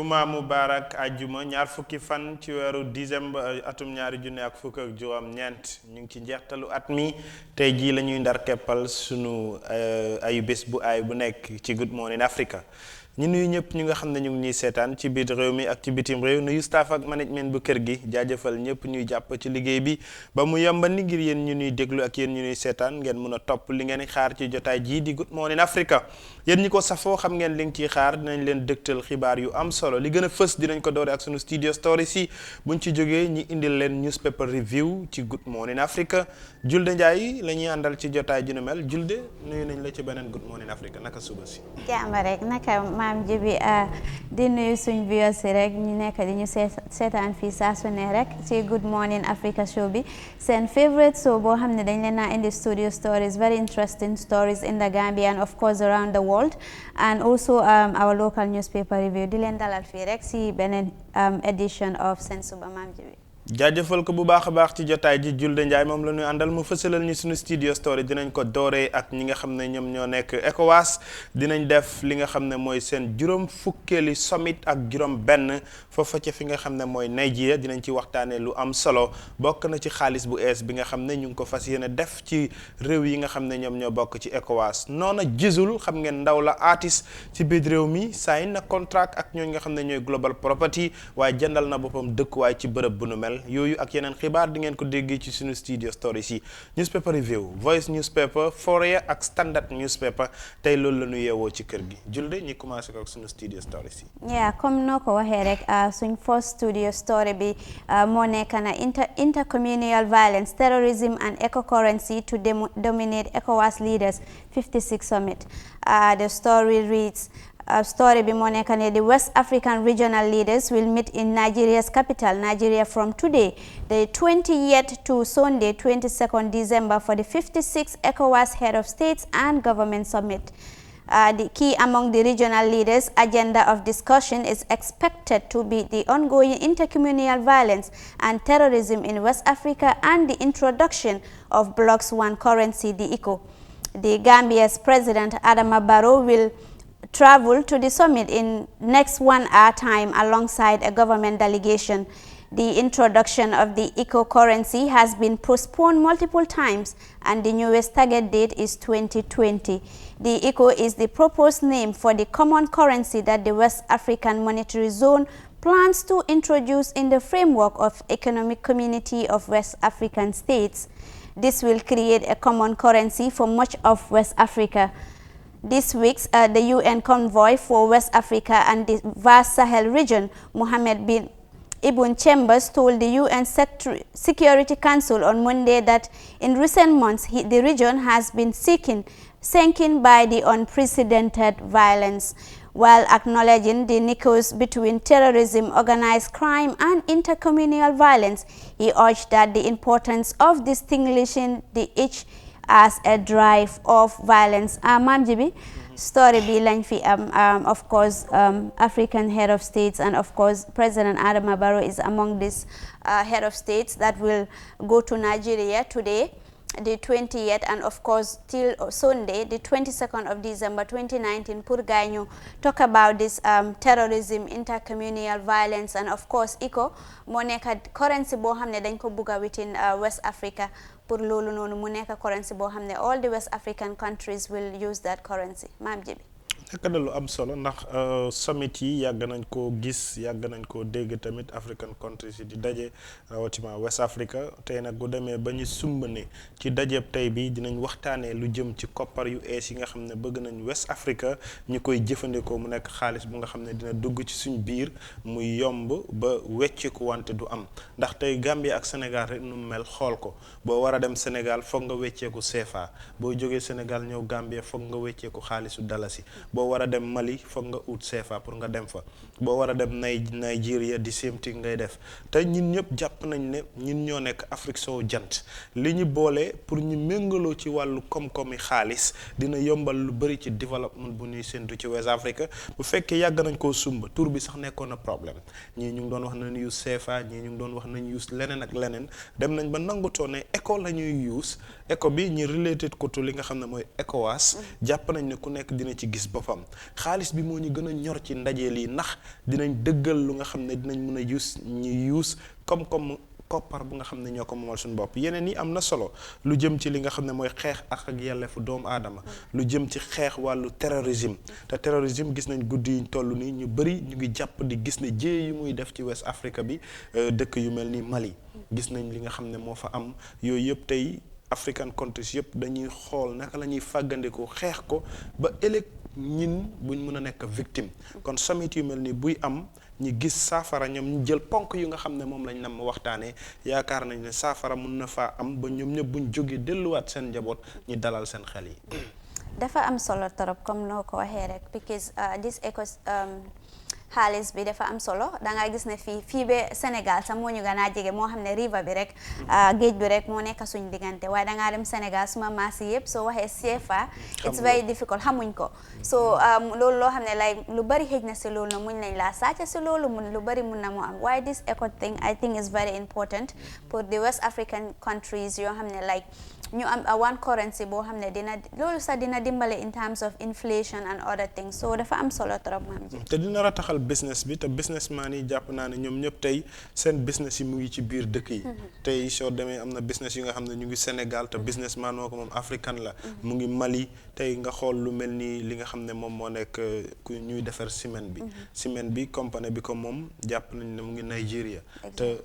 Juma Mubarak ajjuma ñaar fukki fan ci weeru décembre atum ñaari junne ak fukk ak juróom ñeent ñu ngi ci njeextalu at mi tey jii la ñuy ndar keppal sunu ayu bés bu aay bu nekk ci Good Morning Africa ñu nuyu ñëpp ñu nga xam ne ñu ngi ñuy seetaan ci biir réew mi ak ci bitim réew nuyu staff ak management bu kër gi jaajëfal ñëpp ñuy jàpp ci liggéey bi ba mu yombandi ngir yéen ñu ñuy déglu ak yéen ñu ñuy seetaan ngeen mun a topp li ngeen xaar ci jotaay jii di Good Morning Africa yéen ñi ko safoo xam ngeen li nga ciy xaar dinañ leen dëgtal xibaar yu am solo li gën a fës dinañ ko doore ak sunu studio stories yi buñ ci jógee ñi indil leen newspaper review ci Good Morning Africa Julde Ndiaye la ñuy àndal ci jotaay ju nu mel Julde nuyu nañ la ci beneen Good Morning Africa naka suba si. jàmm rek naka maam Jibi di nuyu suñ viewers rek ñu nekk di ñu seetaan fii saa su ne rek ci Good Morning Africa show bi seen favorite show boo xam ne dañ leen naa indi studio stories very interesting stories in the Gambia and of course around the world and also our local newspaper review di leen dalal fii rek si beneen edition of Sen Suba maam Jibi jaajëfal ko bu baax a baax ci jotaay ji Julde Ndiaye moom la ñuy àndal mu fësalal ñu suñu studio story dinañ ko dooree ak ñi nga xam ne ñoom ñoo nekk ECOWAS dinañ def li nga xam ne mooy seen juróom fukkeeli summit ak juróom benn foofa ca fi nga xam ne mooy Nigeria dinañ ci waxtaanee lu am solo bokk na ci xaalis bu ees bi nga xam ne ñu ngi ko fas yéene def ci réew yi nga xam ne ñoom ñoo bokk ci ECOWAS noona Jizzle xam ngeen ndaw la artiste ci biir réew mi sign na contract ak ñooñu nga xam ne ñooy global property waaye jëndal na boppam dëkkuwaay ci bërëb bu nu mel yooyu ak yeneen xibaar di ngeen ko déggee ci suñu studio stories yi newspaper review voice newspaper Foroyaa ak standard newspaper tey loolu la ñu yeewoo ci kër gi Julde ñi commencé ko ak suñu studio stories yi. yeah comme noo ko waxee rek suñ first studio story bi moo nekk na intercommunal violence terrorism and eco-currency to dominate ECOWAS leaders 56 summit the story reads story bi moo nekk ne the West African regional leaders will meet in Nigeria's capital, Nigeria, from today, the 20th to Sunday, 22nd December, for the 56th ECOWAS Head of States and Government Summit. The key among the regional leaders' agenda of discussion is expected to be the ongoing intercommunal violence and terrorism in West Africa and the introduction of Bloc 1 currency, the ECO. The Gambia's President Adama Barrow will travel to the summit in next 1 hour time alongside a government delegation. The introduction of the ECO currency has been postponed multiple times and the newest target date is 2020. The ECO is the proposed name for the common currency that the West African Monetary Zone plans to introduce in the framework of Economic Community of West African States. This will create a common currency for much of West Africa. This week, the UN convoy for West Africa and the vast Sahel region, Mohammed bin Ibn Chambers, told the UN Security Council on Monday that in recent months, the region has been sinking by the unprecedented violence. While acknowledging the nexus between terrorism, organized crime, and intercommunal violence, he urged that the importance of distinguishing the each as a drive of violence. Maam Jibi story bi lañ fi of course African head of states and of course President Adama Barrow is among these head of states that will go to Nigeria today, the 20th, and of course till Sunday, the 22nd of December 2019, pour gaay ñu talk about this terrorism, intercommunal violence, and of course ECO moo nekk currency boo xam ne dañ ko bugga within West Africa. Pour loolu noonu mu nekk currency boo xam ne all the West African countries will use that currency maam Jibi nekk na lu am solo ndax summit yi yàgg nañ koo gis yàgg nañ koo dégg tamit African countries yi di daje rawatina West Africa tey nag bu demee ba ñu sumb ne ci dajeeb tey bi dinañ waxtaanee lu jëm ci koppar yu ees yi nga xam ne bëgg nañ West Africa ñu koy jëfandikoo mu nekk xaalis bu nga xam ne dina dugg ci suñ biir muy yomb ba wecceeku wante du am ndax tey Gambie ak Sénégal rek nu mel xool ko boo war a dem Sénégal foog nga wecceeku CFA boo jógee Sénégal ñëw Gambie foog nga wecceeku xaalisu dalasi boo war a dem Mali foog nga ut CFA pour nga dem fa boo war a dem Nigeria di same thing ngay def te ñun ñëpp jàpp nañ ne ñun ñoo nekk Afrique soo jant li ñu boole pour ñu méngaloo ci wàllu koom-koomi xaalis dina yombal lu bëri ci développement bu ñuy séntu ci West Africa bu fekkee yàgg nañ koo sumba tur bi sax nekkoon na problème ñii ñu ngi doon wax nañ use CFA ñii ñu ngi doon wax nañ use leneen ak leneen dem nañ ba nangutoo ne ECO la ñuy use ECO bi ñi related ko to li nga xam ne mooy ECOWAS jàpp nañ ne ku nekk dina ci gis boppam xaalis bi moo ñu gën a ñor ci ndaje lii ndax dinañ dëggal lu nga xam ne dinañ mën a use comme koppar bu nga xam ne ñoo ko moomal suñu bopp. yeneen yi am na solo lu jëm ci li nga xam ne mooy xeex ak yelleefu doomu aadama, lu jëm ci xeex wàllu terrorisme. te terrorisme gis nañ guddi yi toll nii ñu bëri ñu ngi jàpp di gis ne jéey yu muy def ci West Africa bi, dëkk yu mel ni Mali gis nañ li nga xam ne moo fa am. yooyu yëpp tey African countries yëpp dañuy xool naka la ñuy fàggandikoo xeex ko ba ëllëg ñin buñ mën a nekk victime. kon summit yu mel ni buy am ñi gis saafara, ñoom ñu jël ponk yu nga xam ne moom lañ nam waxtaanee, yaakaar nañ ne saafara mun na faa am ba ñoom ñëpp buñ jógee delluwaat seen njaboot ñi dalal seen xel yi. dafa am solo torop comme noo ko waxee rek because this xaalis bi dafa am solo. da nga gis ne fii ba Sénégal sax moo ñu gën a jege, moo xam ne river bi rek géej bi rek moo nekk suñ diggante, waaye da ngaa dem Sénégal suma maas yi yëpp soo waxee CFA it's very difficult, xamuñ ko. so loolu loo xam ne like lu bari xëj na si loolu na muñ nañ laa sàcca si loolu lu bari mun na mu am. waaye this ECO thing I think is very important pour the West African countries yoo xam ne like ñu am one currency boo xam ne loolu sax dina dimbale in terms of inflation and other things. so dafa am solo trop maam ji. te dina rataxal business bi, te businessman yi jàpp naa ne ñoom ñëpp tey seen business yi mu ngi ci biir dëkk yi. tey soo demee am na business yi nga xam ne ñu ngi Sénégal te businessman moo ko moom africain la. mu ngi Mali. tey nga xool lu mel ni li nga xam ne moom moo nekk ku ñuy defar ciment bi. ciment bi compagnie bi ko moom jàpp nañ ne mu ngi Nigeria. te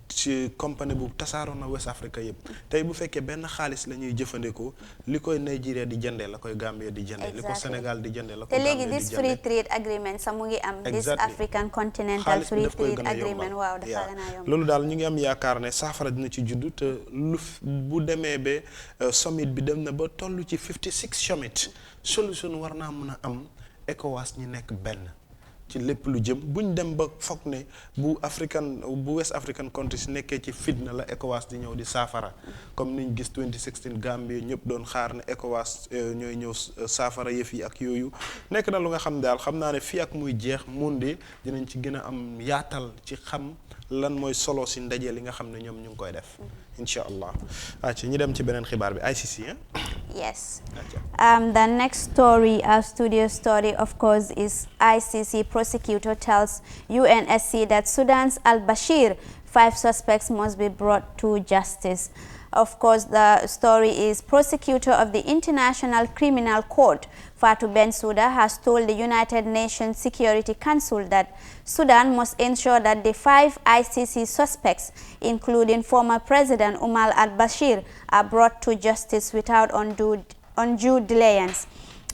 ci compagnie bu tasaaroo na West Africa yëpp. tey bu fekkee benn xaalis la ñuy jëfandikoo, li koy Nigeria di jëndee la koy Gambia di jëndee. li ko Sénégal di jëndee la ko Gambia di jëndee. te léegi this free trade agreement sax mu ngi am. this African continental free trade agreement. waaw dafa gën a yomb. loolu daal ñu ngi am yaakaar ne saafara dina ci juddu, te lu bu demee ba summit bi dem na ba toll ci 56 summit solution war naa mën a am ECOWAS ñi nekk benn. ci lépp lu jëm buñ dem ba foog ne bu West African countries nekkee ci fitna la ECOWAS di ñëw di saafara comme niñ gis 2016 Gambie ñëpp doon xaar ne ECOWAS ñooy ñëw saafara yëf yi ak yooyu. nekk na lu nga xam daal xam naa ne fii ak muy jeex monde dinañ ci gën a am yaatal ci xam lan mooy solo si ndaje li nga xam ne ñoom ñu ngi koy def. incha allah ci ñu dem ci beneen xibaar bi ICC. Yes. The next story, our studio story, of course, is ICC prosecutor tells UNSC that Sudan's al-Bashir, 5 suspects must be brought to justice. Of course, the story is prosecutor of the International Criminal Court, Fatou Bensouda, has told the United Nations Security Council that Sudan must ensure that the 5 ICC suspects, including former President Omar al-Bashir, are brought to justice without undue delayance,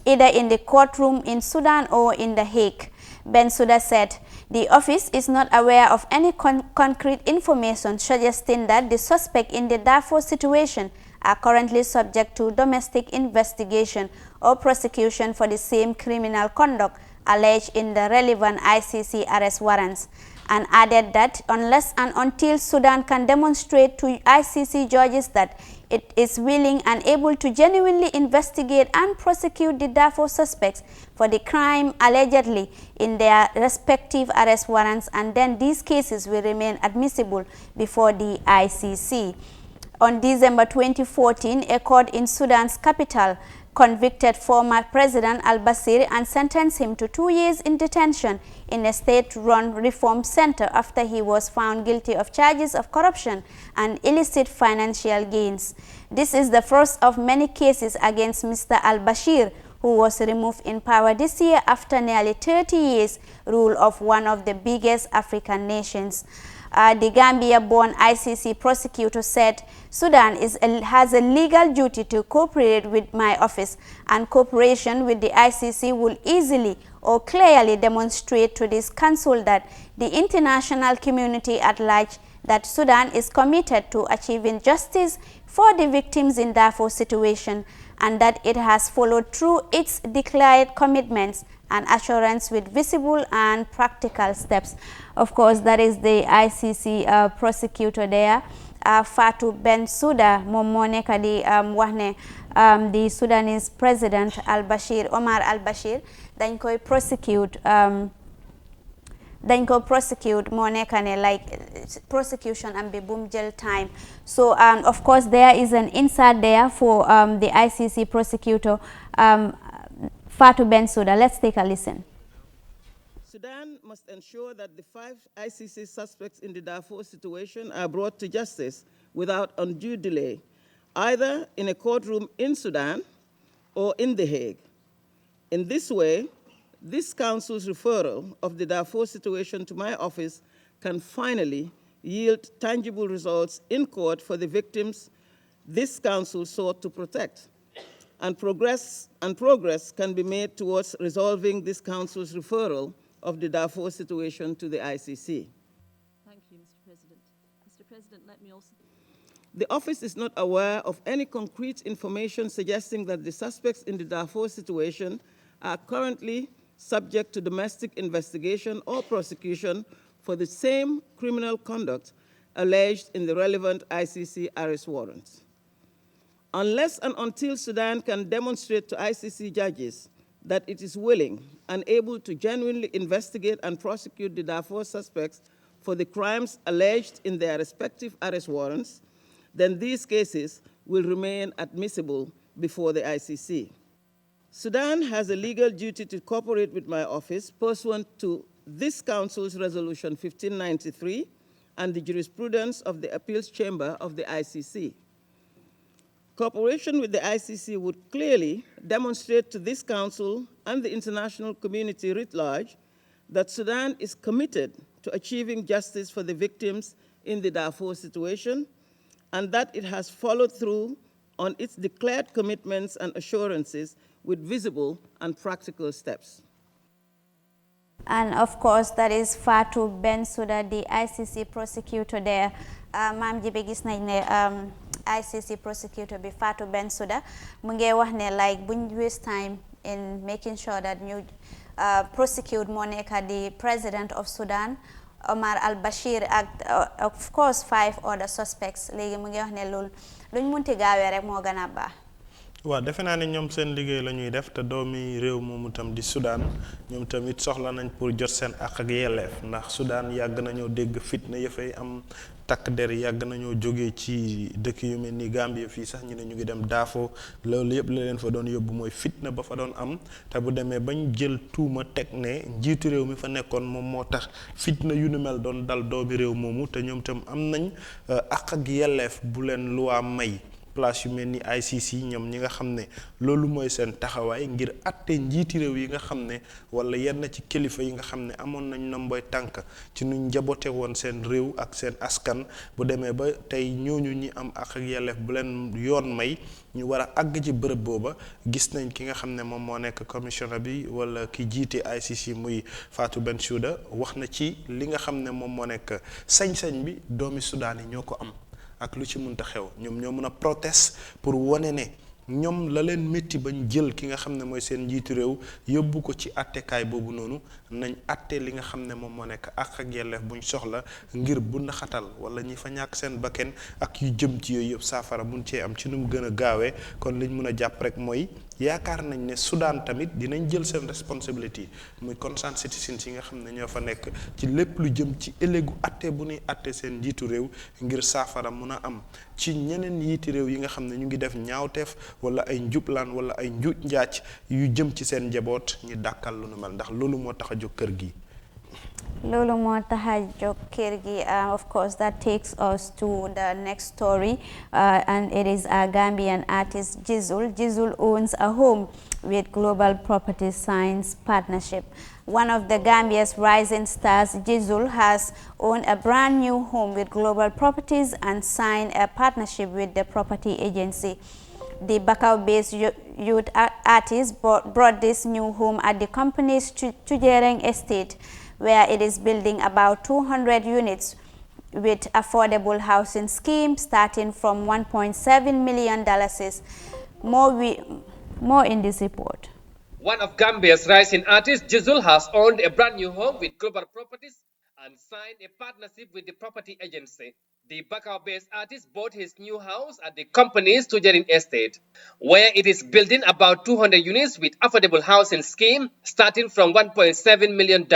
either in the courtroom in Sudan or in The Hague. Bensouda said the office is not aware of any concrete information suggesting that the suspects in the Darfur situation are currently subject to domestic investigation or prosecution for the same criminal conduct alleged in the relevant ICC arrest warrants, and added that unless and until Sudan can demonstrate to ICC judges that it is willing and able to genuinely investigate and prosecute the Darfur suspects for the crime allegedly in their respective arrest warrants, and then these cases will remain admissible before the ICC. On December 2014, a court in Sudan's capital convicted former President al-Bashir and sentenced him to 2 years in detention in a state-run reform center after he was found guilty of charges of corruption and illicit financial gains. This is the first of many cases against Mr. al-Bashir, who was removed in power this year after nearly 30 years rule of one of the biggest African nations. The Gambia-born ICC prosecutor said Sudan has a legal duty to cooperate with my office, and cooperation with the ICC will easily or clearly demonstrate to this council that the international community at large that Sudan is committed to achieving justice for the victims in Darfur situation, and that it has followed through its declared commitments and assurance with visible and practical steps. Of course, that is the ICC prosecutor there, Fatou Bensouda, moom moo nekk di wax ne the Sudanese president al-Bashir, Omar al-Bashir, dañ koy prosecute moo nekk ne like prosecution am bi bum jël time. So of course there is an insert there for the ICC prosecutor Fatou Bensouda. Let's take a listen. Sudan must ensure that the 5 ICC suspects in the Darfur situation are brought to justice without undue delay, either in a courtroom in Sudan or in The Hague. In this way, this Council's referral of the Darfur situation to my office can finally yield tangible results in court for the victims this Council sought to protect. And progress can be made towards resolving this Council's referral of the Darfur situation to the ICC. Thank you, Mr. President. Mr. President, let me also... The office is not aware of any concrete information suggesting that the suspects in the Darfur situation are currently subject to domestic investigation or prosecution for the same criminal conduct alleged in the relevant ICC arrest warrants. Unless and until Sudan can demonstrate to ICC judges that it is willing and able to genuinely investigate and prosecute the Darfur suspects for the crimes alleged in their respective arrest warrants, then these cases will remain admissible before the ICC. Sudan has a legal duty to cooperate with my office pursuant to this Council's Resolution 1593 and the jurisprudence of the Appeals Chamber of the ICC. Cooperation with the ICC would clearly demonstrate to this Council and the international community writ large that Sudan is committed to achieving justice for the victims in the Darfur situation and that it has followed through on its declared commitments and assurances with visible and practical steps. And of course, that is Fatou Bensouda, the ICC prosecutor there. Maam Jibe gis nañ ne ICC prosecutor bi Fatou Bensouda mu ngi wax ne like buñ waste time in making sure that ñu prosecute moo nekk the president of Sudan, Omar al-Bashir, ak of course 5 other suspects. Léegi mu ngi wax ne loolu luñ munti gaawee rek moo gën a baax. waaw defe naa ne ñoom seen liggéey la ñuy def te doomi réew moomu tam di Sudan ñoom tamit soxla nañ pour jot seen àq ak yelleef ndax Sudan yàgg nañoo dégg fitna ya fay am takk der yàgg nañoo jógee ci dëkk yu mel ni Gambie fii sax ñu ne ñu ngi dem Darfur loolu yëpp la leen fa doon yóbbu mooy fitna ba fa doon am te bu demee bañ jël tuuma teg ne njiitu réew mi fa nekkoon moom moo tax fitna yu nu mel doon dal doomi réew moomu te ñoom tam am nañ àq ak yelleef bu leen luwaa may place yu mel ni ICC ñoom ñi nga xam ne loolu mooy seen taxawaay ngir atte njiiti réew yi nga xam ne wala yenn ci kilifa yi nga xam ne amoon nañ nomboy tànk ci nu njaboote woon seen réew ak seen askan bu demee ba tey ñooñu ñi am ak yelleef bu leen yoon may ñu war a àgg ci bërëb booba gis nañ ki nga xam ne moom moo nekk commissioner bi wala ki jiite ICC muy Fatou Bensouda wax na ci li nga xam ne moom moo nekk sañ-sañ bi doomi Sudan yi ñoo ko am ak lu ci mënta xew ñoom ñoo mën a proteste pour wane ne ñoom la leen métti bañ jël ki nga xam ne mooy seen njiitu réew yóbbu ko ci attekaay boobu noonu nañ atte li nga xam ne moom moo nekk ak yelleef buñ soxla ngir bu naxatal wala ñi fa ñàkk seen bakken ak yu jëm ci yooyu yëpp saafara mun cee am ci nu mu gën a gaawee kon liñ mën a jàpp rek mooy yaakaar nañ ne Soudan tamit dinañ jël seen responsibility muy concerned citizens yi nga xam ne ñoo fa nekk ci lépp lu jëm ci ëllëgu atte bu ñuy atte seen njiitu réew ngir saafara mun a am ci ñeneen njiiti réew yi nga xam ne ñu ngi def ñaawteef wala ay njublaan wala ay njuuj njaac yu jëm ci seen njaboot ñi dàkkal lu nu mel ndax loolu moo tax a jóg kër gi. Lolo mo tahajo kirgi. Of course, that takes us to the next story, and it is a Gambian artist, Jizzle. Jizzle owns a home with Global Property Science Partnership. One of the Gambia's rising stars, Jizzle, has owned a brand new home with Global Properties and signed a partnership with the property agency. The Bakau-based youth artist brought this new home at the company's Tujereng estate, where it is building about 200 units with affordable housing scheme starting from $1.7 million. More in this report. One of Gambia's rising artists, Jizzle, has owned a brand new home with Global Properties and signed a partnership with the property agency. The Bakau-based artist bought his new house at the company's Tujereng estate, where it is building about 200 units with affordable housing scheme starting from $1.7 million.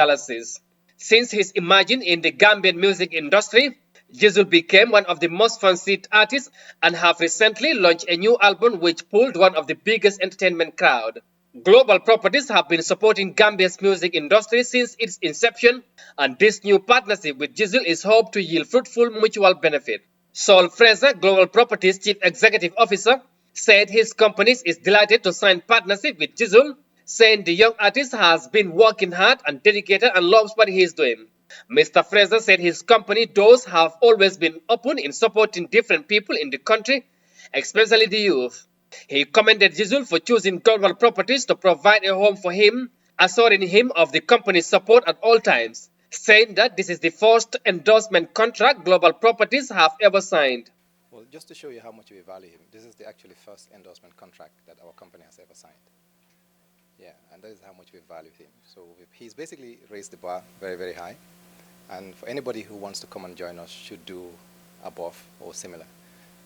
Since his emerging in the Gambian music industry, Jizzle became one of the most fancied artists and have recently launched a new album which pulled one of the biggest entertainment crowd. Global Properties have been supporting Gambia's music industry since its inception, and this new partnership with Jizzle is hoped to yield fruitful mutual benefit. Saul Fraser, Global Properties Chief Executive Officer, said his company is delighted to sign partnership with Jizzle, saying the young artist has been working hard and dedicated and loves what he is doing. Mr. Fraser said his company doors have always been open in supporting different people in the country, especially the youth. He commended Jizzle for choosing Global Properties to provide a home for him, assuring him of the company's support at all times, saying that this is the first endorsement contract Global Properties have ever signed. Well, just to show you how much we value him, this is the actually first endorsement contract that our company has ever signed. Yeah, and that is how much we value him. So he's basically raised the bar very, very high. And for anybody who wants to come and join us should do above or similar,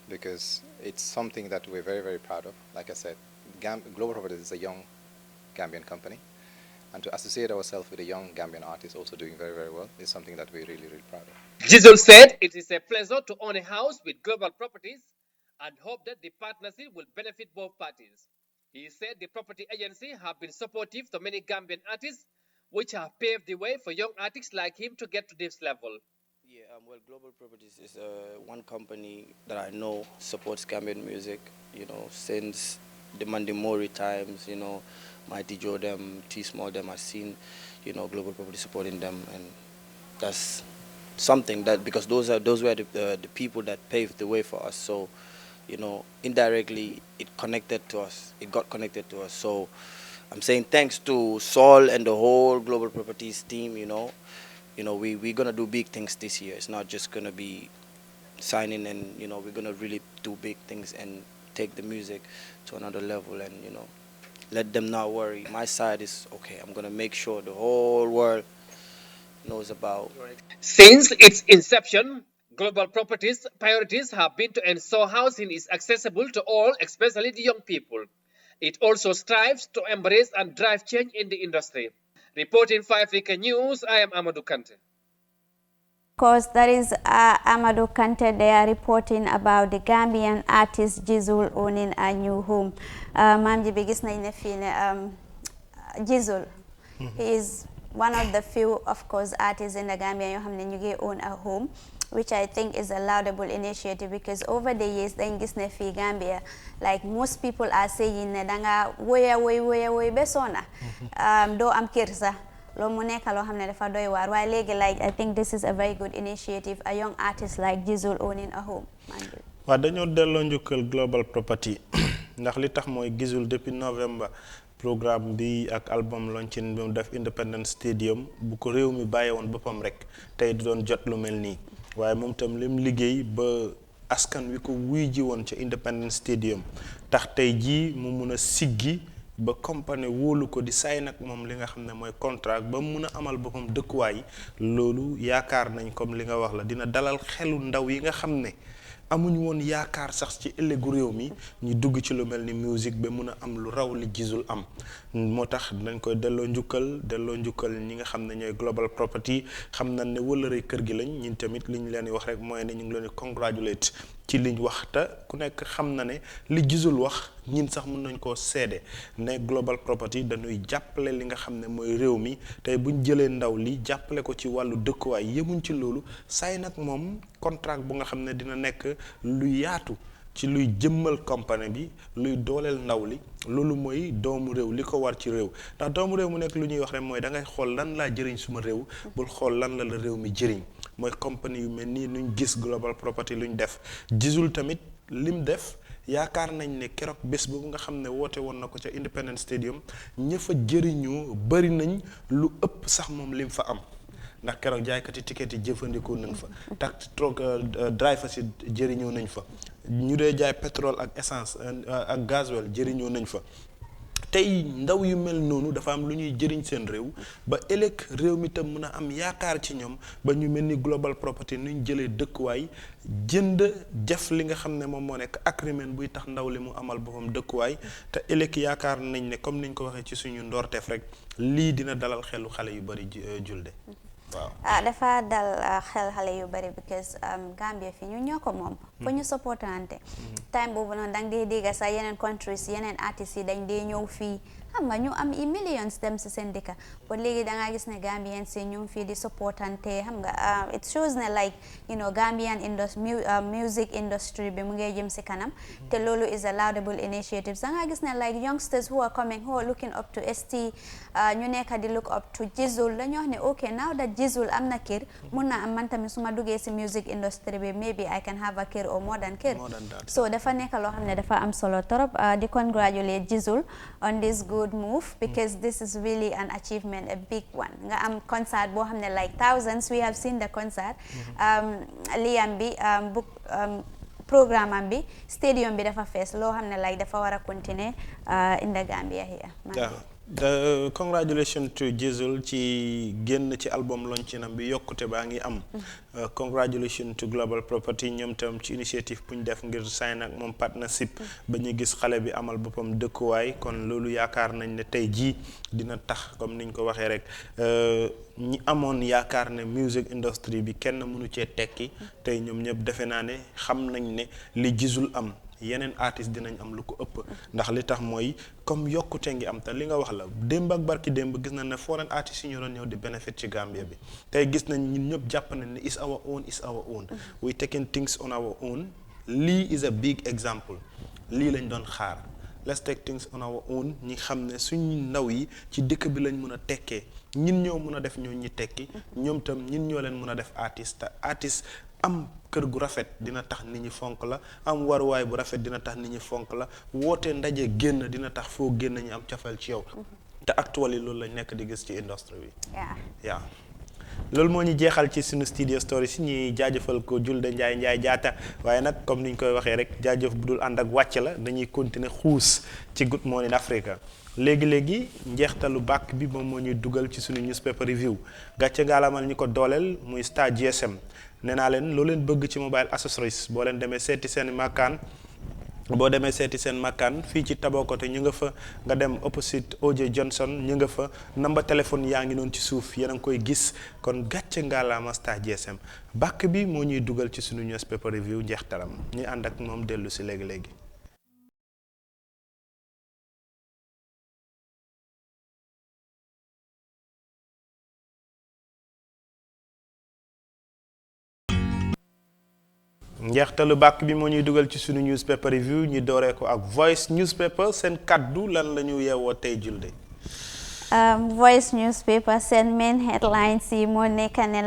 because it's something that we're very, very proud of. Like I said, Global Properties is a young Gambian company, and to associate ourselves with a young Gambian artist also doing very, very well is something that we're really, really proud of. Jizzle said it is a pleasure to own a house with Global Properties and hope that the partnership will benefit both parties. He said the property agency have been supportive to many Gambian artists, which have paved the way for young artists like him to get to this level. Yeah, well, Global Properties is one company that I know supports Gambian music, since the Mandimori times, Mighty Joe them, T-Small them, I've seen, Global Properties supporting them, and that's something that, because those were the people that paved the way for us, so, indirectly it got connected to us, so I'm saying thanks to Saul and the whole Global Properties team, we're going to do big things this year. It's not just going to be signing and, we're going to really do big things and take the music to another level and, let them not worry. My side is, okay, I'm going to make sure the whole world knows about. Since its inception, Global Properties' priorities have been to ensure housing is accessible to all, especially the young people. It also strives to embrace and drive change in the industry. Reporting for Africa News, I am Amadou Kante. Of course, that is Amadou Kante. They are reporting about the Gambian artist Jizzle owning a new home. Mamji bigis na inefine Jizzle. He is one of the few, of course, artists in the Gambia who own a home, which I think is a laudable initiative, because over the years, the English Nefi Gambia, like most people are saying, danga woya besona, do am kirsa. Like, I think this is a very good initiative, a young artist like Jizzle owning a home. Wa dañu delo ñukal Global Property ndax li tax moy Jizzle depuis November programme bi ak album launching bi mu def Independence Stadium bu ko réew mi bàyyi woon boppam rek tey di doon jot lu mel nii waaye moom tam lim liggéey ba askan wi ko wuy ji woon ca Independence Stadium tax tey jii mu mun a siggi ba compagnie wóolu ko di say nag moom li nga xam ne mooy contrat ba mun a amal boppam dëkkuwaay loolu yaakaar nañ comme li nga wax la dina dalal xelu ndaw yi nga xam ne amuñu woon yaakaar sax ci ëllëgu réew mi ñu dugg ci lu mel ni musique ba mun a am lu raw li Jizzle am moo tax dañ koy delloo njukkal ñi nga xam ne ñooy Global Property xam nañ ne wëllëree kër gi lañ ñun tamit li ñu leen di wax rek mooy ne ñu ngi leen di congratulate ci liñ wax te ku nekk xam na ne li Jizzle wax ñin sax mën nañ koo seede ne Global Property dañuy jàppale li nga xam ne mooy réew mi tey buñ jëlee ndaw li jàppale ko ci wàllu dëkkuwaay yemuñ ci loolu say nag moom contrat bu nga xam ne dina nekk lu yaatu ci luy jëmmal compagnie bi luy dooleel ndaw li loolu mooy doomu réew li ko war ci réew ndax doomu réew mu nekk lu ñuy wax rek mooy da ngay xool lan laa jëriñ suma réew bul xool lan la réew mi jëriñ mooy compagnie yu mel nii luñ gis Global Property luñ def Jizzle tamit lim def yaakaar nañ ne keroog bés boobu nga xam ne woote woon na ko ca Independence Stadium ña fa jëriñoo bari nañ lu ëpp sax moom lim fa am ndax keroog jaaykati ticket yi jëfandikoo nañ fa tax drivers yi jëriñoo nañ fa ñu dee jaay pétrole ak essence ak gasoil jëriñoo nañ fa tey ndaw yu mel noonu dafa am lu ñuy jëriñ seen réew ba ëllëg réew mi tam mën a am yaakaar ci ñoom ba ñu mel ni Global Property nuñ jëlee dëkkuwaay jënd jëf li nga xam ne moom moo nekk agreement buy tax ndaw li mu amal boppam dëkkuwaay te ëllëg yaakaar nañ ne comme niñ ko waxee ci suñu ndoorteef rek lii dina dalal xelu xale yu bari julde waaw dafa dal xel xale yu bari because Gambia fi ñu ñoo ko moom fa ñu supportante time boobu noonu danga dee dégg sax yeneen countries yeneen artistes yi dañ dee ñëw fii xam nga ñu am millions dem si seen dëkka but léegi da nga gis ne Gambian si ñu fii di supportante xam nga it shows ne like you know Gambian music industry bi mu ngi jëm si kanam te loolu is a laudable initiative da nga gis ne like youngsters who are coming who are looking up to ST ñu nekk di look up to Jizzle dañu wax ne okay now that Jizzle am na kër mun na am man tamit su ma duggee si music industry bi maybe I can have a kër or more than kër so dafa nekk loo xam ne dafa am solo torop di congratulate Jizzle on this good move because this is really an achievement, a big one. Nga am concert boo xam ne like thousands, we have seen the concert. Liam bi book programme am bi stadium bi dafa fees loo xam ne like dafa war a continue in the Gambia here. The congratulations to Jizzle ci génn ci album launching bi yokkute baa ngi am. Congratulations to Global Property ñoom tam ci initiative bu ñu def ngir sign ak moom partnership ba ñu gis xale bi amal boppam dëkkuwaay kon loolu yaakaar nañ ne tey jii dina tax comme niñ ko waxee rek ñi amoon yaakaar ne music industry bi kenn mënu cee tekki tey ñoom ñëpp defe naa ne xam nañ ne li Jizzle am yeneen artiste dinañ am lu ko ëpp ndax li tax mooy comme yokkute ngi am te li nga wax la démb ak barki démb gis nañ ne foreign artistes yi ñu doon ñëw di benefit ci Gambia bi tey gis nañ ñun ñëpp jàpp nañ ne is our own we taking things on our own lii is a big example lii lañ doon xaar let's take things on our own ñi xam ne suñu ndaw yi ci dëkk bi lañ mën a tekkee ñin ñoo mën a def ñoo ñi tekki ñoom tam ñin ñoo leen mën a def artiste am kër gu rafet dina tax nit ñi fonk la am waruwaay bu rafet dina tax nit ñi fonk la woote ndaje génn dina tax foo génn ñi am cofeel ci yow te actually loolu lañ nekk di gis ci industrie bi yaa loolu moo ñu jeexal ci suñu studio story si ñuy jaajëfal ko Julde Njaay jaata waaye nag comme ni ñu koy waxee rek jaajëf bu dul ànd ak wàcc la dañuy continuer xuus ci Good Morning Africa léegi njeextalu bàkk bi moom moo ñuy dugal ci suñu newspaper review gàcce ngaalamal ñi ko dooleel muy Star GSM nee naa leen loo leen bëgg ci mobile accessories boo leen demee seeti seen makkaan fii ci Tabokote ñu nga fa nga dem opposite OJ Johnson ñu nga fa number téléphone yaa ngi noonu ci suuf yéen a ngi koy gis kon gàcce ngaalaama Star GSM bàkk bi moo ñuy dugal ci suñu newspaper review njeextalam ñuy ànd ak moom dellu si léegi njeextalu bàkk bi moo ñuy dugal ci suñu newspaper review ñu dooree ko ak Voice newspaper seen kaddu lan la ñu yeewoo tey Julde. Voice newspaper seen main headlines yi moo nekk ne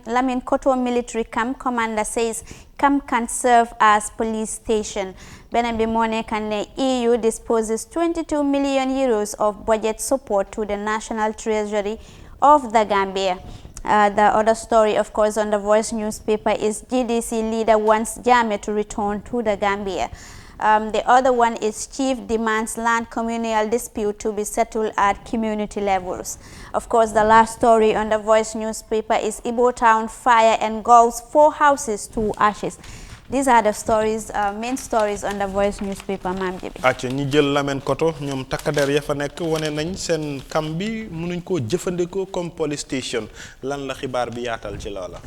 Lamin Koto military camp commander says camp can serve as police station. Beneen bi moo nekk ne EU disposes 22 million euros of budget support to the national treasury of the Gambia. The other story, of course, on the Voice newspaper is GDC leader wants Jammeh to return to the Gambia. The other one is chief demands land communal dispute to be settled at community levels. Of course, the last story on the Voice newspaper is Ebo Town fire engulfs 4 houses to ashes. These are the stories, main stories on the Voice newspaper, Ma'am Jibi. acca ñi jël Lamin Koto ñoom takkader ya fa nekk wane nañ seen kam bi mënuñ koo jëfandikoo comme police station lan la xibaar bi yaatal ci loola.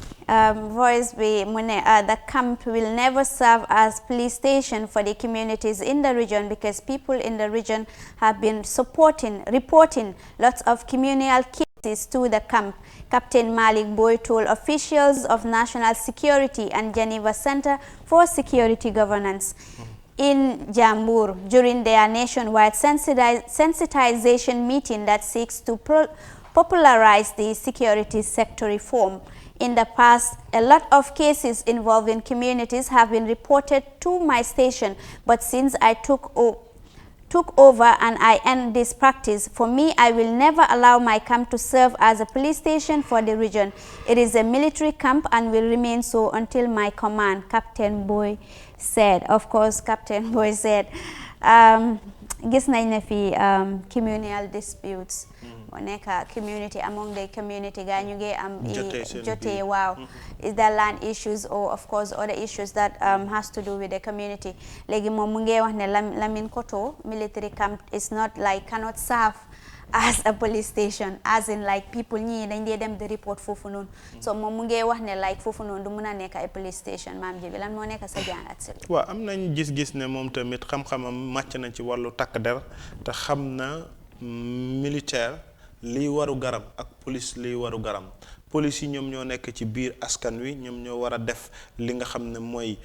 Voice bi mu ne the camp will never serve as police station for the communities in the region because people in the region have been reporting lots of communal cases to the camp. Captain Malik Boy told officials of National Security and Geneva Center for Security Governance in Jambur during their nationwide sensitization meeting that seeks to popularize the security sector reform. In the past, a lot of cases involving communities have been reported to my station, but since I took over and I end this practice, for me, I will never allow my camp to serve as a police station for the region. It is a military camp and will remain so until my command, Captain Boy said. Of course, Captain Boy said, gis nañ ne fi communal disputes moo nekk community among the community gaa ñu ngi am jotee waaw is there land issues or of course other issues that has to do with the community léegi moom mu ngi wax ne Lamin Koto military camp is not like cannot serve as a police station as in like people ñii dañ dee dem di report foofu noonu so moom mu ngi wax ne like foofu noonu du mun a nekk ay police station Maam Jibi lan moo nekk sa jàngat si waaw am nañ gis-gis ne moom tamit xam-xamam màcc na ci wàllu takk der te xam na militaire liy waru garam ak police liy waru garam police yi ñoom ñoo nekk ci biir askan wi ñoom ñoo war a def li nga xam ne mooy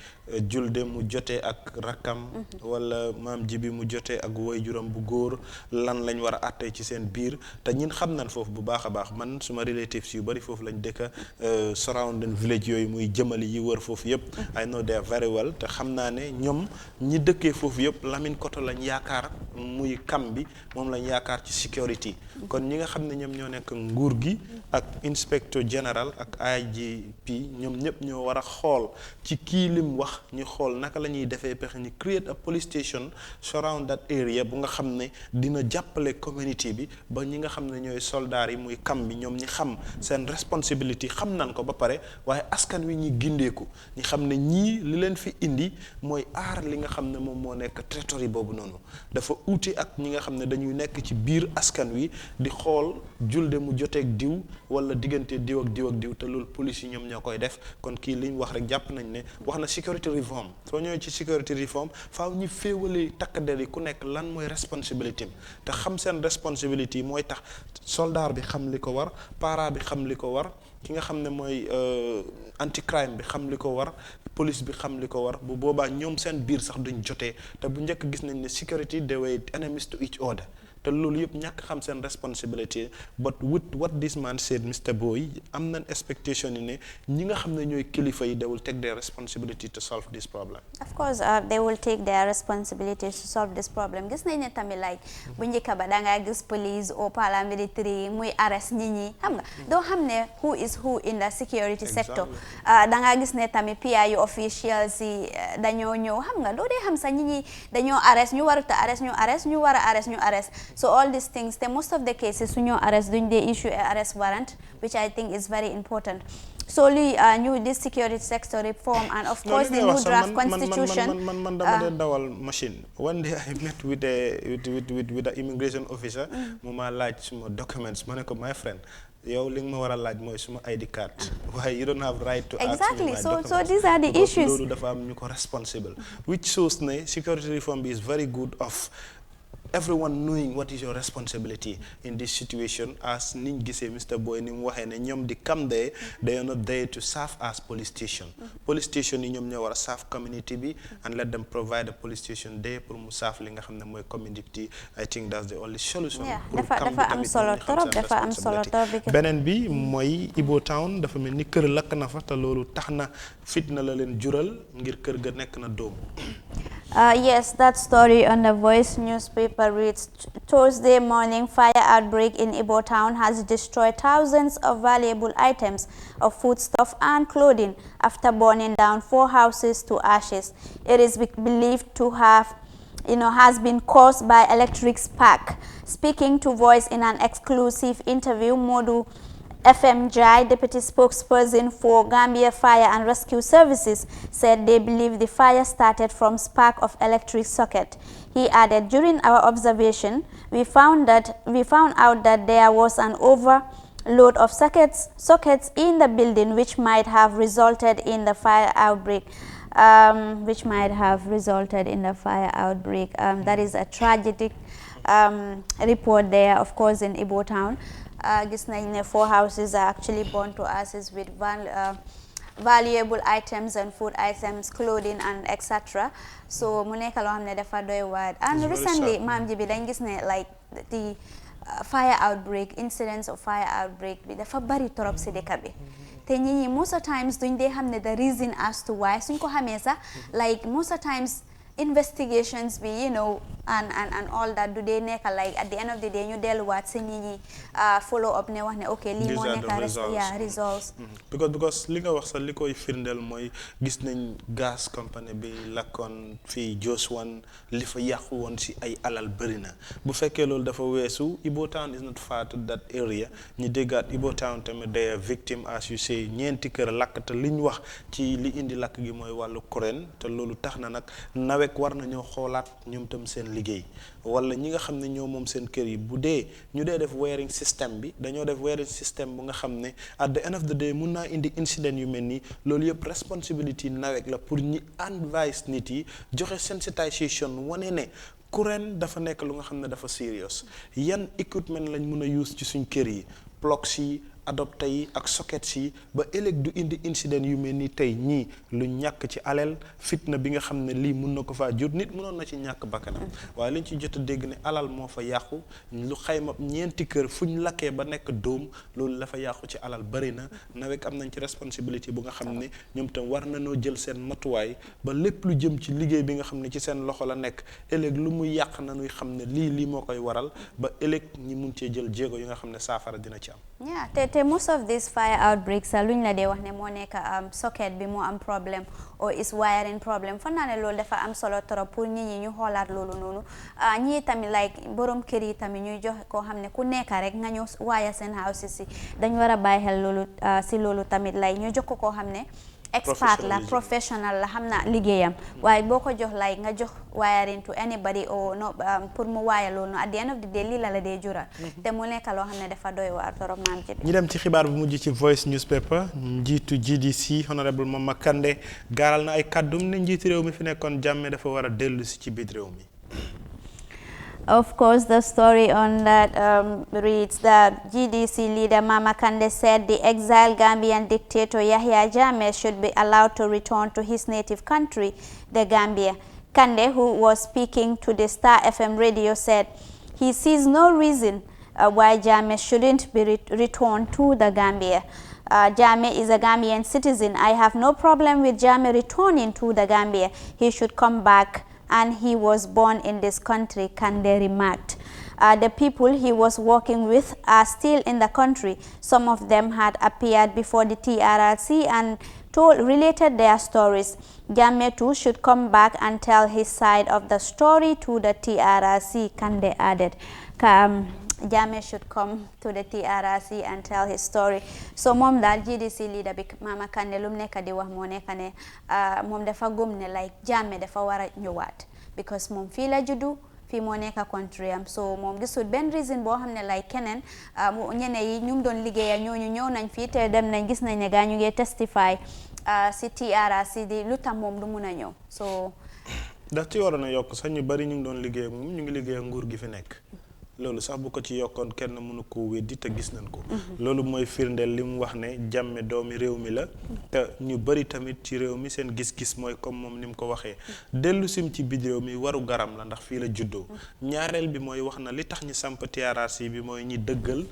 julde mu jotee ak rakkam wala maam ji bi mu jotee ak waajuram bu góor lan lañ war a àttee ci seen biir te ñin xam nañ foofu bu baax a baax man suma relatives yu bari foofu lañ dëkka surrounding village yooyu muy jëmali yi wër foofu yëpp I know they very well te xam naa ne ñoom ñi dëkkee foofu yëpp Lamine Koto lañ yaakaar muy kam bi moom lañ yaakaar ci security kon ñi nga xam ne ñoom ñoo nekk nguur gi ak inspecteur général ak IGP ñoom ñëpp ñoo war a xool ci kii lim wax ñu xool naka la ñuy defee pexe ñu create a police station surround that area bu nga xam ne dina jàppale community bi ba ñi nga xam ne ñooy soldats yi muy kam bi ñoom ñi xam seen responsibility xam nañ ko ba pare waaye askan wi ñi gindeeku ñi xam ne ñii li leen fi indi mooy aar li nga xam ne moom moo nekk territoire boobu noonu dafa uute ak ñi nga xam ne dañuy nekk ci biir askan wi di xool julde mu joteeg diw wala diggante diw ak diw ak diw te loolu police yi ñoom ñoo koy def kon kii liñ wax rek jàpp nañ ne wax na security reform soo ñëwee ci security reform faaw ñu féewale takk der yi ku nekk lan mooy responsibility te xam seen responsibility mooy tax soldat bi xam li ko war para bi xam li ko war ki nga xam ne mooy anti crime bi xam li ko war police bi xam li ko war bu boobaa ñoom seen biir sax duñ jotee te bu njëkk gis nañ ne security they were enemies to each other te loolu yëpp ñàkk xam seen responsibility but with what this man said Mr. Boy am nañ expectation yi ne ñi nga xam ne ñooy kilifa yi they will take their responsibility to solve this problem. Of course they will take their responsibility to solve this problem gis nañ ne tamit like bu njëkk ba da ngaa gis police ou paramilitary muy arrest nit ñi xam nga doo xam ne who is who in the security sector da ngaa gis ne tamit PIU officials yi dañoo ñëw xam nga doo dee xam sax nit ñi dañoo arrest ñu warut a arrest ñu arrest ñu war a arrest ñu arrest so all these things most of the cases suñu arrest duñ dee issue a arrest warrant which I think is very important so li ñu this security sector reform and of course the new draft constitution man dama dee dawal machine one day I met with the immigration officer mu ma laaj suma documents ma ne ko my friend yow li nga ma war a laaj mooy suma ID card waaye you don't have right to exactly ask me my documents so these are the issues loolu dafa am ñu ko responsible which shows ne security reform is very good of everyone knowing what is your responsibility in this situation as niñ gisee Mr. Boy ni mu waxee ne ñoom di come there they are not there to serve as police station police station yi ñoom ñoo war a serve community bi and let them provide a police station there pour mu serve li nga xam ne mooy community I think that's the only solution dafa am solo trop beneen bi mooy Ebo Town dafa mel ni kër lakk na fa te loolu tax na fitna la leen jural ngir kër ga nekk na doom. Yes, that story on the Voice newspaper reads, Thursday morning fire outbreak in Ebo Town has destroyed thousands of valuable items of foodstuff and clothing after burning down 4 houses to ashes. It is believed to have has been caused by electric spark. Speaking to Voice in an exclusive interview, Modu FM Jai, deputy spokesperson for Gambia Fire and Rescue Services, said they believe the fire started from spark of electric socket. He added, during our observation, we found out that there was an overload of sockets in the building, which might have resulted in the fire outbreak. That is a tragic report there, of course, in Ebo Town. Gis nañ ne 4 houses are actually burned to ashes with valuable items and food items, clothing and etc. So mu nekk loo xam ne dafa doy waar. And recently maam ji bi dañ gis ne like the fire outbreak, incidents of fire outbreak bi dafa bari torop si dëkk bi. te nit ñi most of times duñ dee xam ne the reason as to why suñ ko xamee sax like most of times investigations bi and all that do they nekk like at the end of the day ñu delluwaat si nit ñi follow up ne wax ne ok lii moo nekk results because li nga wax sax li koy firndeel mooy gis nañ gas company bi lakkoon fii Joswan li fa yàqu woon si ay alal bëri na bu fekkee loolu dafa weesu Ebo Town is not far to that area ñu déggaat Ebo Town tamit they are victim as you say ñeenti kër lakk te li ñu wax ci li indi lakk gi mooy wàllu courant te loolu tax na nag nawek war na ñoo xoolaat ñoom tam seen liggéey wala ñi nga xam ne ñoo moom seen kër yi bu dee ñu dee def wearing system bi dañoo def wearing system bu nga xam ne at the end of the day mun naa indi incident yu mel nii loolu yëpp responsibility nawek la pour ñi advise nit yi joxe sensitization wane ne courant dafa nekk lu nga xam ne dafa serious yan equipment lañ mun a use ci suñ kër yi plugs yi adopté yi ak sockets yi ba ëllëg du indi incident yu mel ni tey ñii lu ñàkk ci alal fitna bi nga xam ne lii mun na ko faa jur nit mënoon na ci ñàkk bakkanam waaye liñ ci jot a dégg ne alal moo fa yàqu lu xayma ñeenti kër fu ñu lakkee ba nekk dóom loolu la fa yàqu ci alal bëri na nawek am nañ ci responsabilité bu nga xam ne ñoom tam war nañoo jël seen matuwaay ba lépp lu jëm ci liggéey bi nga xam ne ci seen loxo la nekk ëllëg lu muy yàq nañuy xam ne lii moo koy waral ba ëllëg ñi mun cee jël jéego yi nga xam ne saafara dina ci am. te most of these fire outbreaks luñ la dee wax ne moo nekk socket bi moo am problème or is wiring problème fan naa ne loolu dafa am solo trop pour nit ñi ñu xoolaat loolu noonu ñii tamit like borom kër yi tamit ñuy jox koo xam ne ku nekk rek nga ñëw waaya seen house si dañ war a bàyyi xel loolu si loolu tamit like ñu jox ko koo xam ne expert la professional la xam na liggéeyam waaye boo ko jox like nga jox wiring to anybody or no pour mu waaya loolu at the end of the day lii la dee jural te mu nekk loo xam ne dafa doy waar torop maam ci ñu dem ci xibaar bu mujj ci Voice newspaper njiitu GDC honorable Mama Kandeh gaaral na ay kàddum ne njiitu réew mi fi nekkoon Jammeh dafa war a dellu si ci biir réew mi. Of course, the story on that reads that GDC leader Mama Kandeh said the exiled Gambian dictator Yahya Jammeh should be allowed to return to his native country, the Gambia. Kandeh, who was speaking to the Star FM radio, said he sees no reason why Jammeh shouldn't be returned to the Gambia. Jammeh is a Gambian citizen. I have no problem with Jammeh returning to the Gambia. He should come back, and he was born in this country, Kandeh remarked. The people he was working with are still in the country. Some of them had appeared before the TRRC and related their stories. Jammeh too should come back and tell his side of the story to the TRRC, Kandeh added. Jammeh should come to the TRRC and tell his story. So mom that GDC leader bi Mama Kandeh lum nekk di wax moo nekk ne moom dafa gëm ne like Jammeh dafa war a ñëwaat because moom fii la juddu fii moo nekk country am so moom gisul benn reason boo xam ne like keneen ñeneen yi ñu doon liggéeyal ñooñu ñëw nañ fii te dem nañ gis nañ ne gaa ñu ngi testify si TRRC di lu tax moom du mun a ñëw so daf ci waroon a yokk sax ñu bari ñu ngi doon liggéey moom ñu ngi liggéey nguur gi fi nekk loolu sax bu ko ci yokkoon kenn mënu ko weddi te gis nañ ko loolu mooy firndeel li mu wax ne Jammeh doomi réew mi la te ñu bari tamit ci réew mi seen gis-gis mooy comme moom ni mu ko waxee dellu sim ci biir réew mi waru garam la ndax fii la juddoo ñaareel bi mooy wax na li tax ñi samp TRRC bi mooy ñi dëggal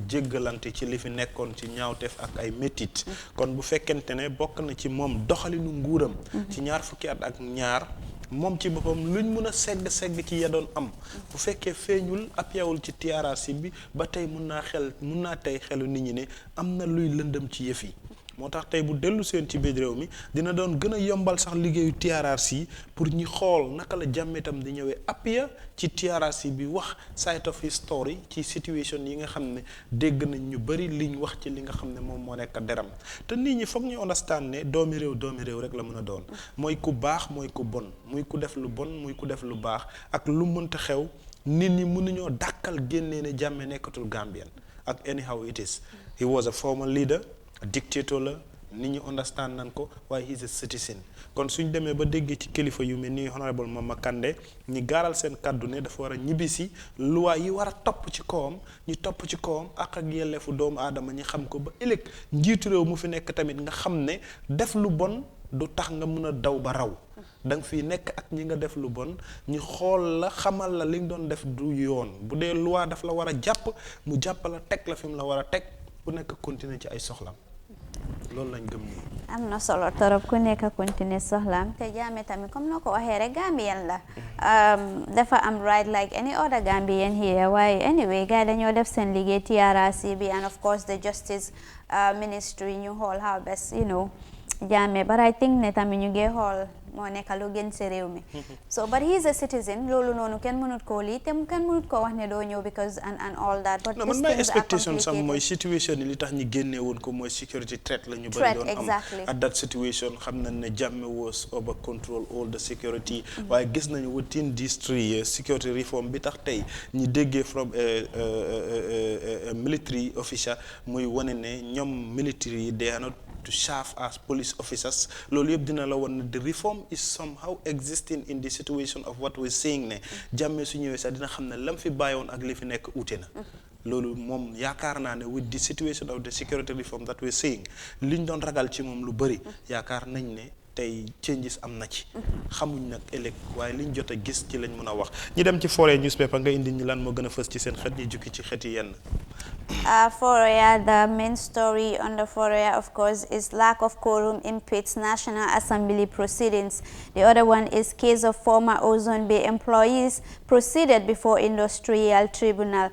jéggalante ci li fi nekkoon ci ñaawteef ak ay métit kon bu fekkente ne bokk na ci moom doxalinu nguuram ci ñaar fukki at ak ñaar moom ci boppam luñ mën a segg ci ya doon am bu fekkee feeñul appuyewul ci TRRC bi ba tey mun naa tey xelu nit ñi ne am na luy lëndëm ci yëf yi moo tax tey bu dellu seen ci biir réew mi dina doon gën a yombal sax liggéeyu TRRC pour ñi xool naka la Jammeh itam di ñëwee appuyer ci TRRC bi wax side of his story ci situation yi nga xam ne dégg nañ ñu bari liñ wax ci li nga xam ne moom moo nekk deram te nit ñi foog ñu understand ne doomi réew rek la mën a doon mooy ku baax mooy ku bon muy ku def lu bon muy ku def lu baax ak lu mënta xew nit ñi mënuñoo dàkkal génnee ne Jammeh nekkatul Gambian ak anyhow it is he was a former leader dictator la nit ñi understand nan ko waaye he is a citizen kon suñ demee ba déggee ci kilifa yu mel ni honorable Mama Kandeh ñi gaaral seen kàddu ne dafa war a ñibbisi loi yi war a topp ci kawam ñu topp ci kawam ak yelleefu doomu aadama ñi xam ko ba ëllëg njiitu réew mu fi nekk tamit nga xam ne def lu bon du tax nga mun a daw ba raw danga fi nekk ak ñi nga def lu bon ñu xool la xamal la li nga doon def du yoon bu dee loi daf la war a jàpp mu jàpp la teg la fi mu la war a teg ku nekk continuer ci ay soxlam loolu lañ gëm nii. am na solo torop ku nekk continuer soxlaam te Jammeh tamit comme noo ko waxee rek Gambien la dafa am right like any other Gambian here waaye anyway gars dañoo def seen liggéey TRRC bi and of course the justice ministry ñu xool how best Jammeh but I think ne tamit ñu ngi xool moo nekk lu gën ci réew mi so but he is a citizen loolu noonu kenn mënut koo lii te kenn mënut koo wax ne doo ñëw because and all that but non man my expectation sam mooy situation yi li tax ñu génnee woon ko mooy security threat la ñu bëri doon am at that situation xam nañ ne Jammeh was over control all the security waaye gis nañu within these 3 years security reform bi tax tey ñi déggee from military officer muy wane ne ñoom military yi they are not to serve as police officers loolu yëpp dina la woon ne the reform is somehow existing in the situation of what we're saying ne Jammeh su ñëwee sax dina xam ne lam fi bàyyoon ak li fi nekk uute na loolu moom yaakaar naa ne with the situation of the security reform that we're seeing liñ doon ragal ci moom lu bëri yaakaar nañ ne tey changes am na ci xamuñ nag ëllëg waaye liñ jot a gis ci lañ mën a wax ñi dem ci Foroyaa newspaper nga indi ñi lan moo gën a fës ci seen xet ñi jukki ci xet yi yenn Foroyaa, the main story on the Foroyaa, of course, is lack of quorum impedes National Assembly proceedings. The other one is case of former Ozone Bay employees proceeded before Industrial Tribunal.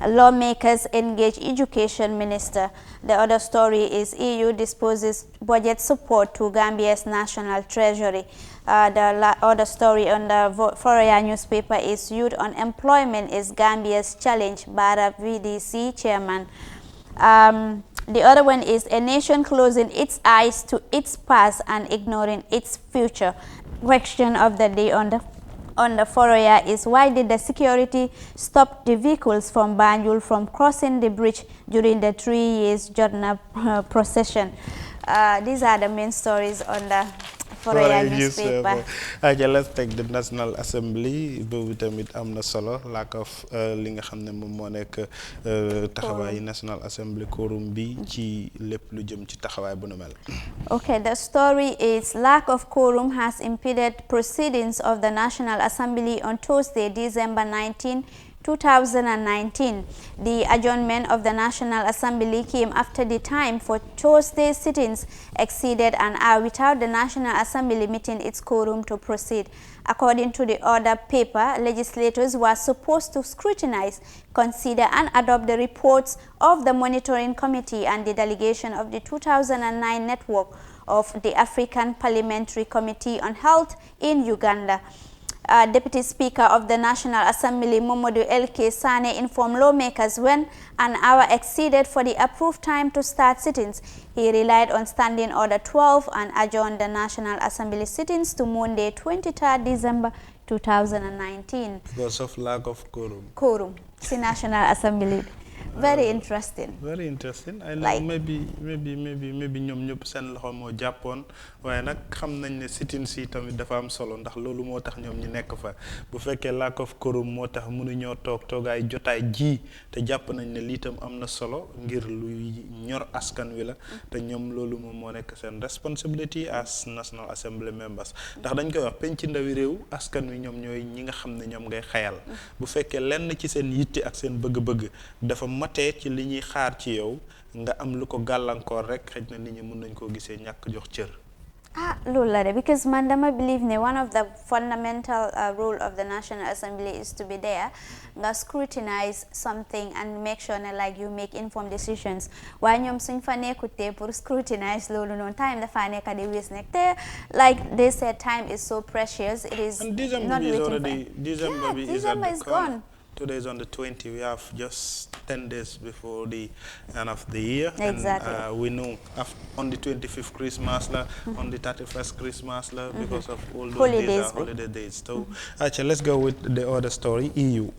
Lawmakers engage Education Minister. The other story is EU disposes budget support to Gambia's National Treasury. The other story on the Foroyaa newspaper is youth unemployment is Gambia's challenge, Bara VDC chairman. The other one is a nation closing its eyes to its past and ignoring its future. Question of the day on the Foroyaa is why did the security stop the vehicles from Banjul from crossing the bridge during the 3 years Jotna procession? These are the main stories on the Foroyaa newspaper. Let's take the National Assembly boobu tamit am na solo lack of li nga xam ne moom moo nekk taxawaay National Assembly quorum bi ci lépp lu jëm ci taxawaay bu nu mel. Okay, the story is lack of quorum has impeded proceedings of the National Assembly on Tuesday, December 19, 2019. The adjournment of the National Assembly came after the time for Tuesday's sittings exceeded an hour without the National Assembly meeting its quorum to proceed. According to the order paper, legislators were supposed to scrutinize, consider and adopt the reports of the Monitoring Committee and the delegation of the 2009 network of the African Parliamentary Committee on Health in Uganda. Deputy Speaker of the National Assembly, Momodu L.K. Sane, informed lawmakers when an hour exceeded for the approved time to start sittings. He relied on Standing Order 12 and adjourned the National Assembly sittings to Monday, 23rd December 2019. Because of lack of quorum. Quorum. See National Assembly. Very interesting. Very interesting. I know maybe ñoom ñëpp seen loxo moo jàppoon waaye nag xam nañ ne sit-in si tamit dafa am solo ndax loolu moo tax ñoom ñi nekk fa bu fekkee lack of quorum moo tax mënuñoo toogaay jotaay ji te jàpp nañ ne lii tam am na solo ngir luy ñor askan wi la te ñoom loolu moom moo nekk seen responsibility as National Assembly members ndax dañ koy wax penc ndawi réew askan wi ñoom ñooy ñi nga xam ne ñoom ngay xayal bu fekkee lenn ci seen yitte ak seen bëgg-bëgg dafa matee ci li ñuy xaar ci yow nga am lu ko gàllankoor rek xëj na nit ñi mën nañ koo gisee ñàkk jox cër. Loolu la de because man dama believe ne one of the fundamental role of the National Assembly is to be there nga scrutinize something and make sure ne like you make informed decisions waaye ñoom suñ fa nekkutee pour scrutinize loolu noonu time dafa nekk di waste nekk te like they said time is so precious it is not waiting for December is gone. Today is on the 20th. We have just 10 days before the end of the year. Exactly. And we know on the 25th Christmas, on the 31st Christmas, because of all those days are holiday days. So, actually, let's go with the other story, EU.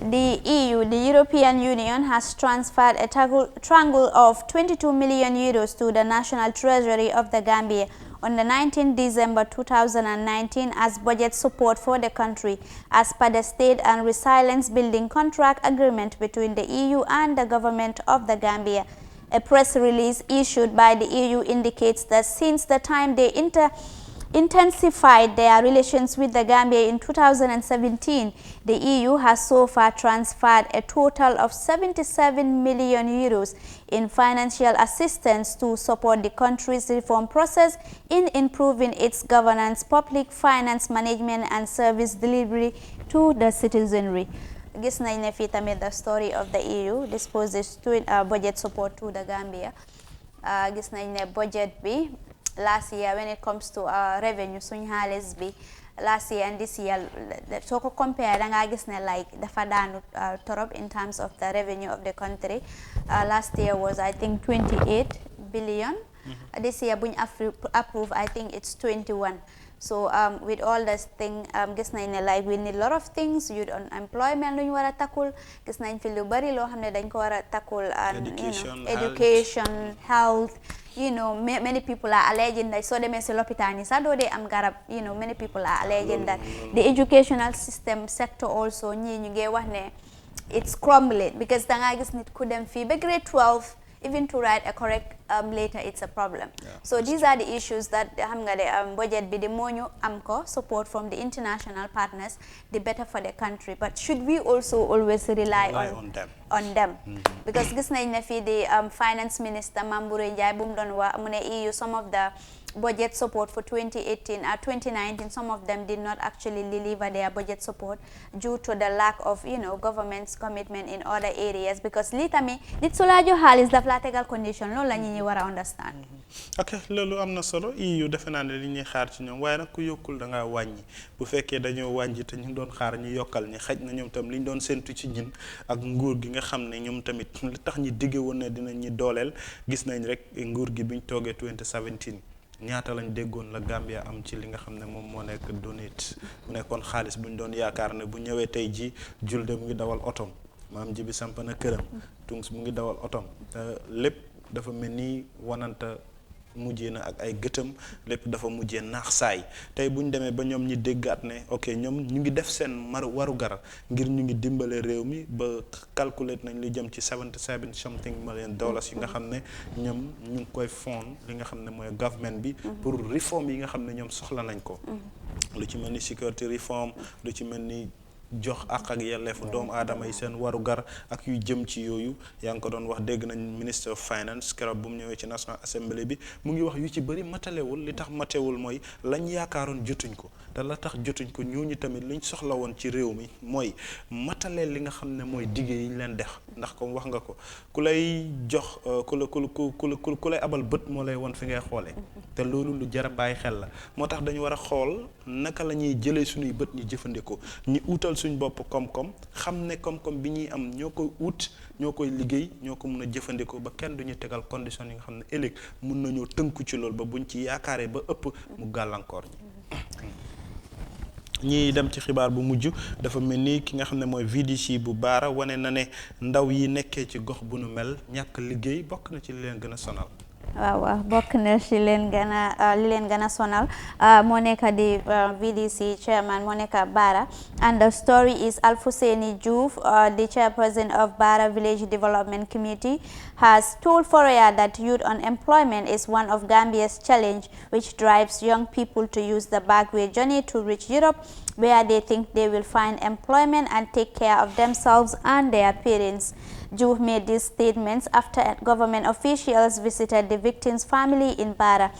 The EU, the European Union, has transferred a triangle of 22 million euros to the National Treasury of the Gambia on the 19th December 2019 as budget support for the country as per the State and Resilience Building Contract Agreement between the EU and the government of the Gambia. A press release issued by the EU indicates that since the time they intensified their relations with the Gambia in 2017, the EU has so far transferred a total of 77 million euros in financial assistance to support the country's reform process in improving its governance, public finance management and service delivery to the citizenry. Gis nañ ne fii tamit the story of the EU disposes to budget support to the Gambia. Gis nañ ne budget bi last year when it comes to revenue suñ xaalis bi last year and this year soo ko compare da ngaa gis ne like dafa daanu torop in terms of the revenue of the country. Last year was I think 28 billion. This year buñ approve I think it's 21. So with all this thing gis nañ ne like we need a lot of things, youth unemployment lu ñu war a tackle, gis nañ fi lu bari loo xam ne dañ ko war a tackle, and education, health. You know, many people are alleging that so they may say lopitaan yi sax doo dee am garab. You know, many people are alleging that the educational system sector also ñii ñu ngi wax ne it's crumbling because da ngaa gis nit ku dem fii ba grade 12 even to write a correct later it's a problem. So these are the issues that xam nga de budget bi the more ñu am ko support from the international partners the better for the country, but should we also always rely on them because gis nañ ne fii the finance minister Mambouré Njie bu mu doon wax mu ne EU some of the budget support for 2018 2019 some of them did not actually deliver their budget support due to the lack of government's commitment in other areas because lii tamit nit su laa jox xaalis daf laa tegal condition loolu la ñu war a understand. ok loolu am na solo EU defe naa ne li ñuy xaar ci ñoom waaye nag ku yokkul da ngaa wàññi bu fekkee dañoo wàññi te ñu doon xaar ñu yokkal ñi xaj na ñoom tam li ñu doon séntu ci ñin ak nguur gi nga xam ne ñoom tamit li tax ñi digge woon ne dinañ ñi dooleel gis nañ rek nguur gi biñ toogee 2017 ñaata lañ déggoon la Gambia am ci li nga xam ne moom moo nekk donate mu nekkoon xaalis bu ñu doon yaakaar ne bu ñëwee tey ji julde mu ngi dawal otom maam ji bi samp na këram tungs mu ngi dawal otom te lépp dafa mel ni wananta mujjee na ak ay gëtëm lépp dafa mujjee naax saay tey bu ñu demee ba ñoom ñi déggaat ne ok ñoom ñu ngi def seen waru gara ngir ñu ngi dimbale réew mi ba calculate nañ lu jëm ci 77 something million dollars yi nga xam ne ñoom ñu ngi koy fond li nga xam ne mooy government bi pour réforme yi nga xam ne ñoom soxla nañ ko lu ci mel ni security reform lu ci mel ni jox ak yelleefu doomu aadama yi seen waru gar ak yu jëm ci yooyu yaa ngi ko doon wax dégg nañ minister of finance keroog bu mu ñëwee ci national assembly bi mu ngi wax yu ci bëri matalewul li tax matewul mooy lañ yaakaaroon jotuñ ko te la tax jotuñ ko ñooñu tamit liñ soxla woon ci réew mi mooy matalee li nga xam ne mooy diggé yi ñu leen def ndax comme wax nga ko ku lay jox ku lay abal bët moo lay won fi ngay xoolee te loolu lu jar a bàyyi xel la moo tax dañu war a xool naka la ñuy jëlee suñuy bët ñu jëfandikoo ñi utal suñ bopp koom-koom xam ne koom-koom bi ñuy am ñoo koy ut ñoo koy liggéey ñoo ko mun a jëfandikoo ba kenn duñu tegal condition yi nga xam ne ëllëg mun nañoo tënku ci loolu ba buñ ci yaakaaree ba ëpp mu gàllankoor ñi dem ci xibaar bu mujj dafa mel ni ki nga xam ne mooy VDC bu Baara wane na ne ndaw yi nekkee ci gox bu nu mel ñàkk liggéey bokk na ci li leen gën a sonal. waaw bokk na ci li leen gën a sonal moo nekk di VDC chairman moo nekk Bara, and the story is Alfousseni Diouf, the chairperson of Bara Village Development Committee, has told Foroyaa that youth unemployment is one of Gambia's challenge, which drives young people to use the backway journey to reach Europe, where they think they will find employment and take care of themselves and their parents. Diouf made these statements after government officials visited the victim's family in Bara.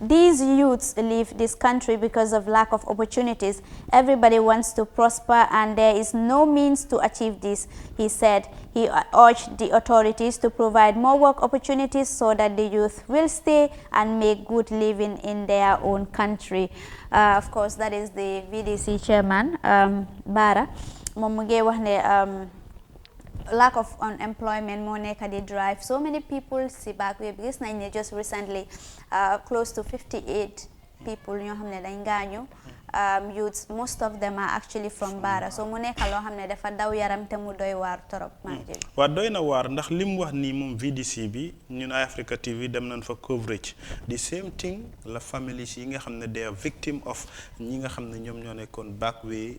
These youths leave this country because of lack of opportunities. Everybody wants to prosper and there is no means to achieve this, he said. He urged the authorities to provide more work opportunities so that the youth will stay and make good living in their own country. Of course, that is the VDC chairman, Bara. Moom mu ngi wax ne lack of unemployment moo nekk di drive so many people si back way gis nañ ne just recently close to 58 people ñoo xam ne dañ gaañu youths most of them are actually from Bara, so mu nekk loo xam ne dafa daw yaram te mu doy waar torop waa doy na waar ndax li mu wax nii moom VDC bi ñun Africa TV dem nañ fa coverage the same thing la families yi nga xam ne they are victim of ñi nga xam ne ñoom ñoo nekkoon back way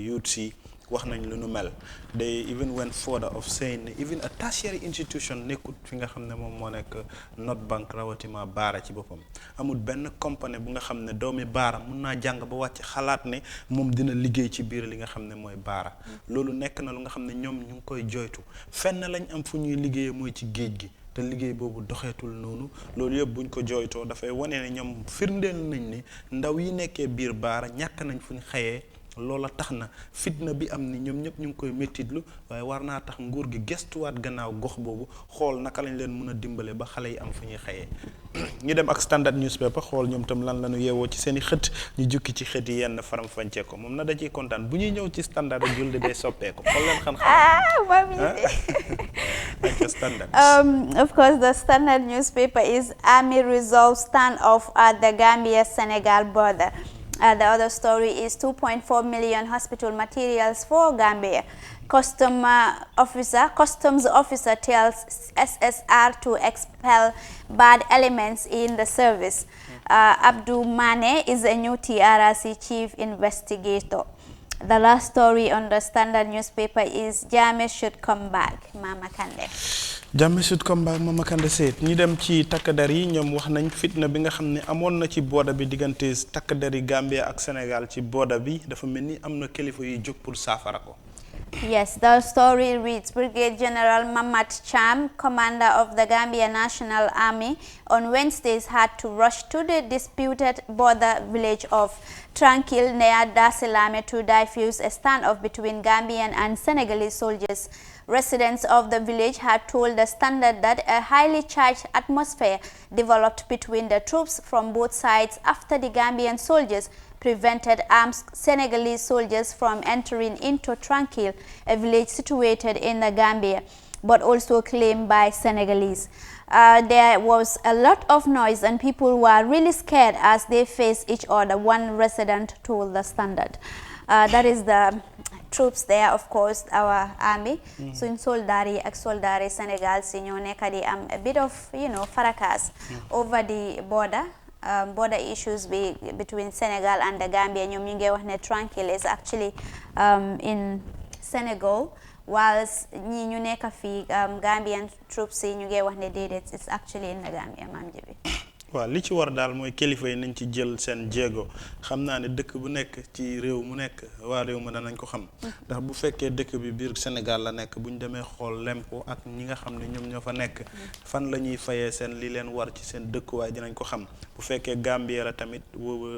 youths yi wax nañ lu nu mel. They even went further of saying even a tertiary institution nekkut fi nga xam ne moom moo nekk North Bank rawatima Bara ci boppam amul benn compagnie bu nga xam ne doomi Bara mun naa jàng ba wàcc xalaat ne moom dina liggéey ci biir li nga xam ne mooy Bara. Loolu nekk na lu nga xam ne ñoom ñu ngi koy joytu fenn lañ am fu ñuy liggéeyee mooy ci géej gi te liggéey boobu doxeetul noonu loolu yëpp buñ ko jooytoo dafay wane ne ñoom firndeel nañ ne ndaw yi nekkee biir Bara ñàkk nañ fu ñu xëyee loola tax na fitna bi am ni ñoom ñëpp ñu ngi koy méttitlu waaye war naa tax nguur gi gestuwaat gannaaw gox boobu xool naka lañ leen mën a dimbale ba xale yi am fu ñuy xëyee ñu dem ak standard newspaper xool ñoom tam lan la ñu yeewoo ci seen i xët ñu jukki ci xët yi yenn faram fàccee ko moom na da ciy kontaan bu ñuy ñëw ci standard ak julli day soppeeku xool leen standard. Of course, the standard newspaper is Army resolves standoff at the Gambia-Senegal border. The other story is 2.4 million hospital materials for Gambia. Customs officer tells SSR to expel bad elements in the service. Abdul Mane is a new TRRC chief investigator. The last story on the standard newspaper is Jammeh should come back, Mama Kande. Jammeh should come back, Mama Kande said. ñi dem ci takk der yi ñoom wax nañ fitna bi nga xam ne amoon na ci border bi diggante takk der yi Gambia ak Sénégal ci border bi dafa mel ni am na kilifa yu jóg pour saafara ko. Yes, the story reads, Brigadier General Mamat Cham, commander of the Gambia National Army, on Wednesdays had to rush to the disputed border village of Tranquil near Dasilame to diffuse a standoff between Gambian and Senegalese soldiers. Residents of the village had told the Standard that a highly charged atmosphere developed between the troops from both sides after the Gambian soldiers prevented armed Senegalese soldiers from entering into Tranquil, a village situated in the Gambia, but also claimed by Senegalese. There was a lot of noise and people were really scared as they faced each other, one resident told the Standard. That is the troops there, of course, our army. So in soldari ak soldari Senegal si ñoo nekk di am a bit of, fracas over the border. Border issues between Senegal and the Gambia. ñoom ñu ngi wax ne Tranquil is actually in Senegal, whilst ñi ñu nekk fii Gambian troops yi ñu ngi wax ne déedéet it's actually in the Gambia, Mame Jibi. waaw li ci war daal mooy kilifa yi nañ ci jël seen jéego xam naa ne dëkk bu nekk ci réew mu nekk waa réew ma danañ ko xam ndax bu fekkee dëkk bi biir Sénégal la nekk bu ñu demee xool lempo ak ñi nga xam ne ñoom ñoo fa nekk fan la ñuy fayee seen li leen war ci seen dëkkuwaay dinañ ko xam bu fekkee Gambia la tamit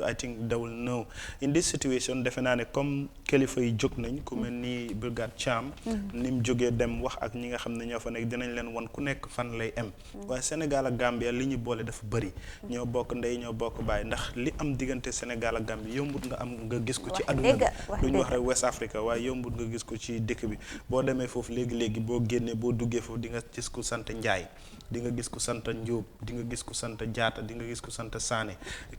I think they will know in this situation defe naa ne comme kilifa yi jóg nañ ku mel ni Brigade Cham ni mu jógee dem wax ak ñi nga xam ne ñoo fa nekk dinañ leen wan ku nekk fan lay em waaye Sénégal ak Gambia li ñu boole dafa bëri ñoo bokk ndey ñoo bokk baay ndax li am diggante Sénégal ak Gambie yombut nga gis ko ci àdduna bi lu ñu wax rek West Africa waaye yombut nga gis ko ci dëkk bi boo demee foofu léegi-léegi boo génnee boo duggee foofu di nga gis ku sant Njaay di nga gis ku sant Njóob di nga gis ku sant Jaata di nga gis ku sant Saane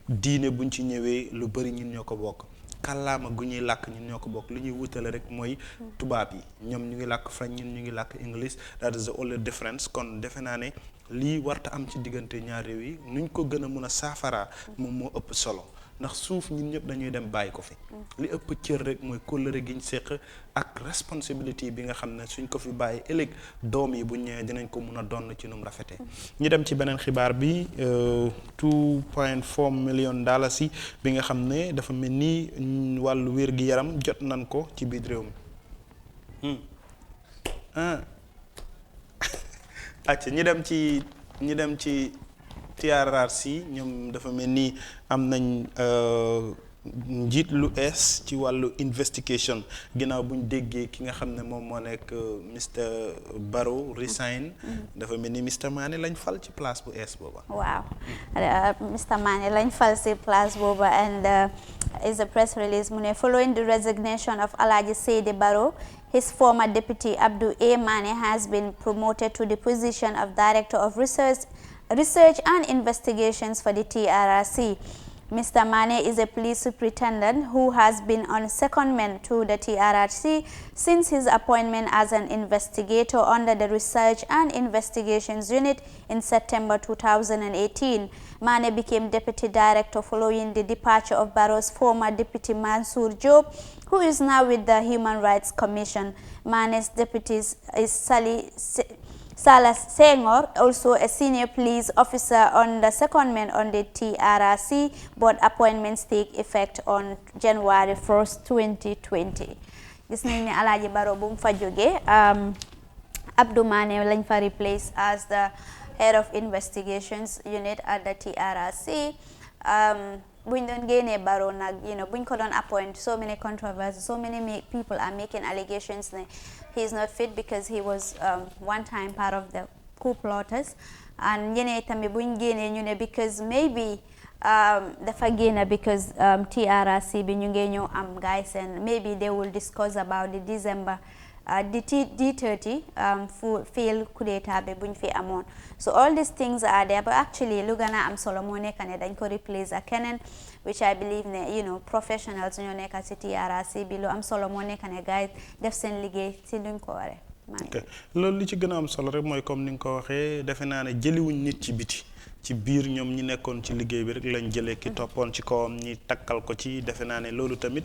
diine buñ ci ñëwee lu bëri ñun ñoo ko bokk kàllaama gu ñuy làkk ñun ñoo ko bokk lu ñuy wutale rek mooy tubaab yi ñoom ñu ngi làkk French ñun ñu ngi làkk English that is the only difference kon defe naa ne lii warta am ci diggante ñaar réew yi nuñ ko gën a mën a saafara moom moo ëpp solo ndax suuf ñun ñëpp dañuy dem bàyyi ko fi li ëpp cër rek mooy kóllëre giñ séq ak responsibility bi nga xam ne suñ ko fi bàyyi ëllëg doom yi bu ñëwee dinañ ko mun a donn ci num rafetee ñu dem ci beneen xibaar bi 2.4 million dollars yi bi nga xam ne dafa mel ni wàllu wér gi yaram jot nañ ko ci biir réew mi acca ñi dem ci TRRC ñoom dafa mel ni am nañ njiit lu ees ci wàllu investigation ginnaaw buñ déggee ki nga xam ne moom moo nekk Mr Barrow resign dafa mel ni Mr Mane lañ fal ci place bu ees booba waaw Mr Mane lañ fal ci place booba and is a press release mu ne following the resignation of Alhaji Seydi Barrow, his former deputy Abdou A. Mane has been promoted to the position of Director of Research and Investigations for the TRRC. Mr. Mane is a police superintendent who has been on secondment to the TRRC since his appointment as an investigator under the Research and Investigations Unit in September 2018. Mane became deputy director following the departure of Barrow's former deputy Mansour Job, who is now with the Human Rights Commission. Mane's deputy is Salas Senghor, also a senior police officer on the secondment on the TRRC, but appointments take effect on January 1st, 2020. Gis nañ ne Alhaji Barrow bu mu fa jógee Abdou Mane lañ fa replace as the head of investigations unit at the TRRC. buñ doon génnee Barrow nag buñ ko doon appoint, so many controversies, so many people are making allegations that he is not fit because he was one time part of the coup plotters, and ñeneen tamit buñ génnee ñu ne because maybe dafa génn because TRRC bi ñu ngi ñëw am guys, and maybe they will discuss about the December D30 failed coup d'etat bi buñ fi amoon. So all these things are there, but actually lu gën a am solo moo nekk ne dañ ko replace ak keneen, which I believe ne professionals ñoo nekk ci TRRC bi. Lu am solo moo nekk ne gars def seen liggéey ci duñ ko waree. ok loolu li ci gën a am solo rek mooy comme ni nga ko waxee, defe naa ne jëliwuñ nit ci biti, ci biir ñoom ñi nekkoon ci liggéey bi rek lañ jëlee ki toppoon ci kawam ñi takkal ko ci. defe naa ne loolu tamit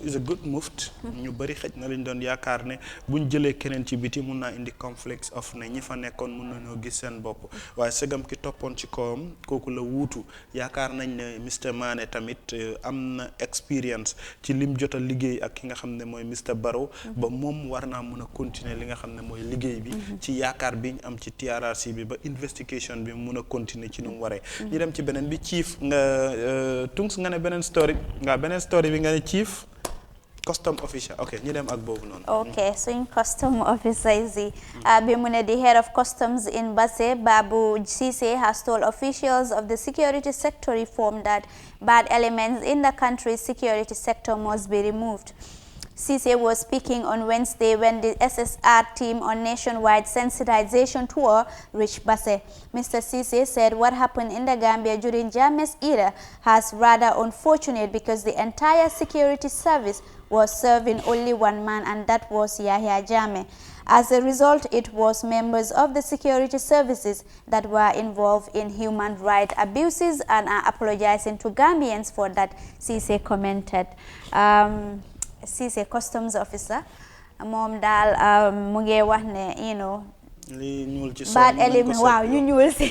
is a good move. ñu bëri xëj na lañ doon yaakaar ne buñ jëlee keneen ci biti mun naa indi conflict of ne ñi fa nekkoon mun nañoo gis seen bopp, waaye segam ki toppoon ci kawam kooku la wuutu. yaakaar nañ ne Mr Mane tamit am na experience ci lim jot a liggéey ak ki nga xam ne mooy Mr Barrow, ba moom war naa mun a continuer li nga xam ne mooy liggéey bi ci yaakaar bi ñu am ci TRRC bi ba investigation bi mun a continuer ci nu mu waree. ñu dem ci beneen bi chief nga tungs nga ne beneen story bi nga ne chief custom officer. ok ñu dem ak boobu noonu. ok suñ custom officers yi bi mu ne the head of customs in Basse, Babu Cisse, has told officials of the security sector reform that bad elements in the country's security sector must be removed. Cisse was speaking on Wednesday when the SSR team on nationwide sensitization tour reached Basse. Mr. Cisse said what happened in the Gambia during Jammeh's era has rather unfortunate because the entire security service was serving only one man, and that was Yahya Jammeh. As a result, it was members of the security services that were involved in human rights abuses and are apologizing to Gambians for that, Cisse commented. Cisse customs officer moom daal mu ngi wax ne li ñuul ci bad element waaw ñu ñuul si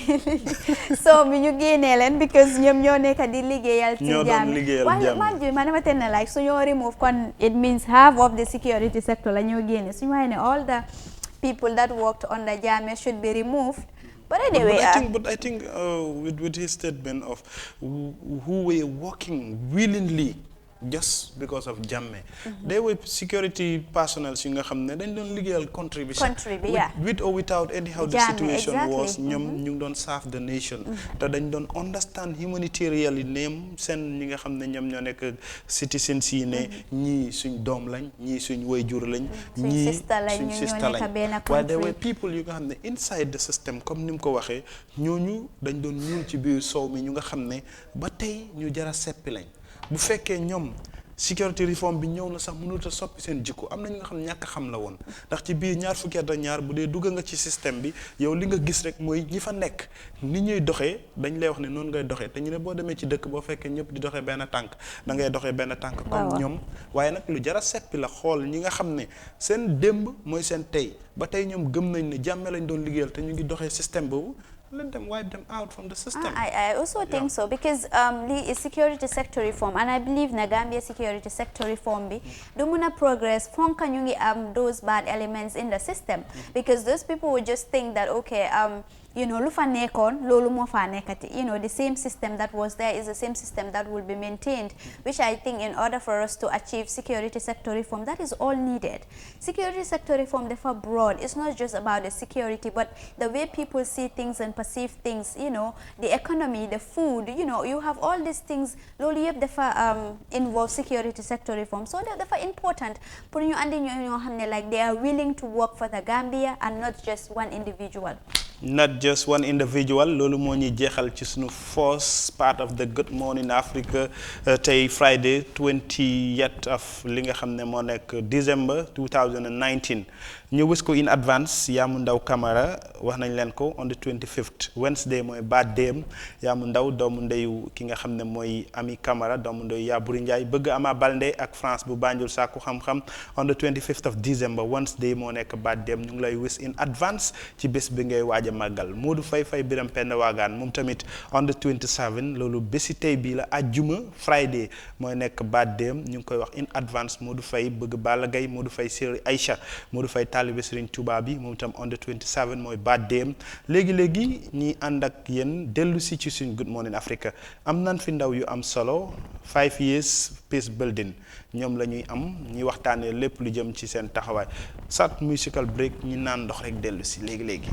so mi ñu génnee leen because ñoom ñoo nekk di liggéeyal ci Jammeh waaye man dama teel na like suñoo remove kon it means half of the security sector la ñoo génne suñu waxee ne all the people that worked under Jammeh should be removed. But anyway, but I think with his statement of who were working willingly just because of Jammeh, they were security personnel yu nga xam ne dañ doon liggéeyal country bi with or without anyhow the situation was ñoom ñu ngi doon serve the nation te dañ doon understand humanitarianly name seen ñi nga xam ne ñoom ñoo nekk citizens yi ne ñii suñ doom lañ ñii suñ wayjur lañ ñii suñ sista lañ waaye there were people yu nga xam ne inside the system comme ni mu ko waxee ñooñu dañ doon ñuul ci biir soow mi ñu nga xam ne ba tey ñu jara seppi lañ. bu fekkee ñoom security reform bi ñëw na sax mënut a soppi seen jikko am na ñu nga xam ñàkk xam la woon ndax ci biir ñaar fukki at ak ñaar bu dee dugg nga ci système bi yow li nga gis rek mooy ñi fa nekk ni ñuy doxee dañ lay wax ne noonu ngay doxee te ñu ne boo demee ci dëkk boo fekkee ñëpp di doxee benn tànk da ngay doxee benn tànk comme ñoom waaye nag lu jara seppi la xool ñi nga xam ne seen démb mooy seen tey ba tey ñoom gëm nañ ne Jammeh lañ doon liggéeyal te ñu ngi doxee système boobu. Let them wipe them out from the system. I also think so because the security sector reform, and I believe na Gambia security sector reform bi do muna progress fonka ñu ngi those bad elements in the system because those people would just think that okay lu fa nekkoon loolu moo fa nekkati the same system that was there is the same system that will be maintained, which I think in order for us to achieve security sector reform, that is all needed. Security sector reform therefore broad. It's not just about the security but the way people see things and perceive things, the economy, the food, you have all these things loolu yëpp dafa involve security sector reform, so that dafa important pour ñu andi ñoo xam ne like they are willing to work for the Gambia and not just one individual. Not just one individual. loolu moo ñuy jeexal ci sunu first part of the Good Morning Africa tey Friday 20th of li nga xam ne moo nekk December 2019 ñu wis ko in advance Yaamu Ndaw Camara wax nañ leen ko on the 25th Wednesday mooy birthday Yaamu Ndaw doomu ndeyu ki nga xam ne mooy Ami Camara doomu ndeyu Yaburi Njaay bëgg Ama Baldé ak France bu Banjul sàkku xam-xam on the 25th of December Wednesday moo nekk birthday ñu ngi lay wis in advance ci bés bi ngay waaj a màggal Modou Faye Biram Penda Waagaan moom tamit on the 27 loolu bési tey bii la àjjuma Friday mooy nekk birthday-am ñu ngi koy wax in advance Modou Faye bëgg Balla Gaye Modou Faye Seri Aïcha Modou Faye taalibe Serigne Touba bi moom tam on the 27 mooy birthday-am léegi ñi ànd ak yéen dellu si ci suñ Good Morning Africa am nan fi ndaw yu am solo 5 years peace building ñoom la ñuy am ñuy waxtaanee lépp lu jëm ci seen taxawaay sat musical break ñi naan ndox rek dellu si léegi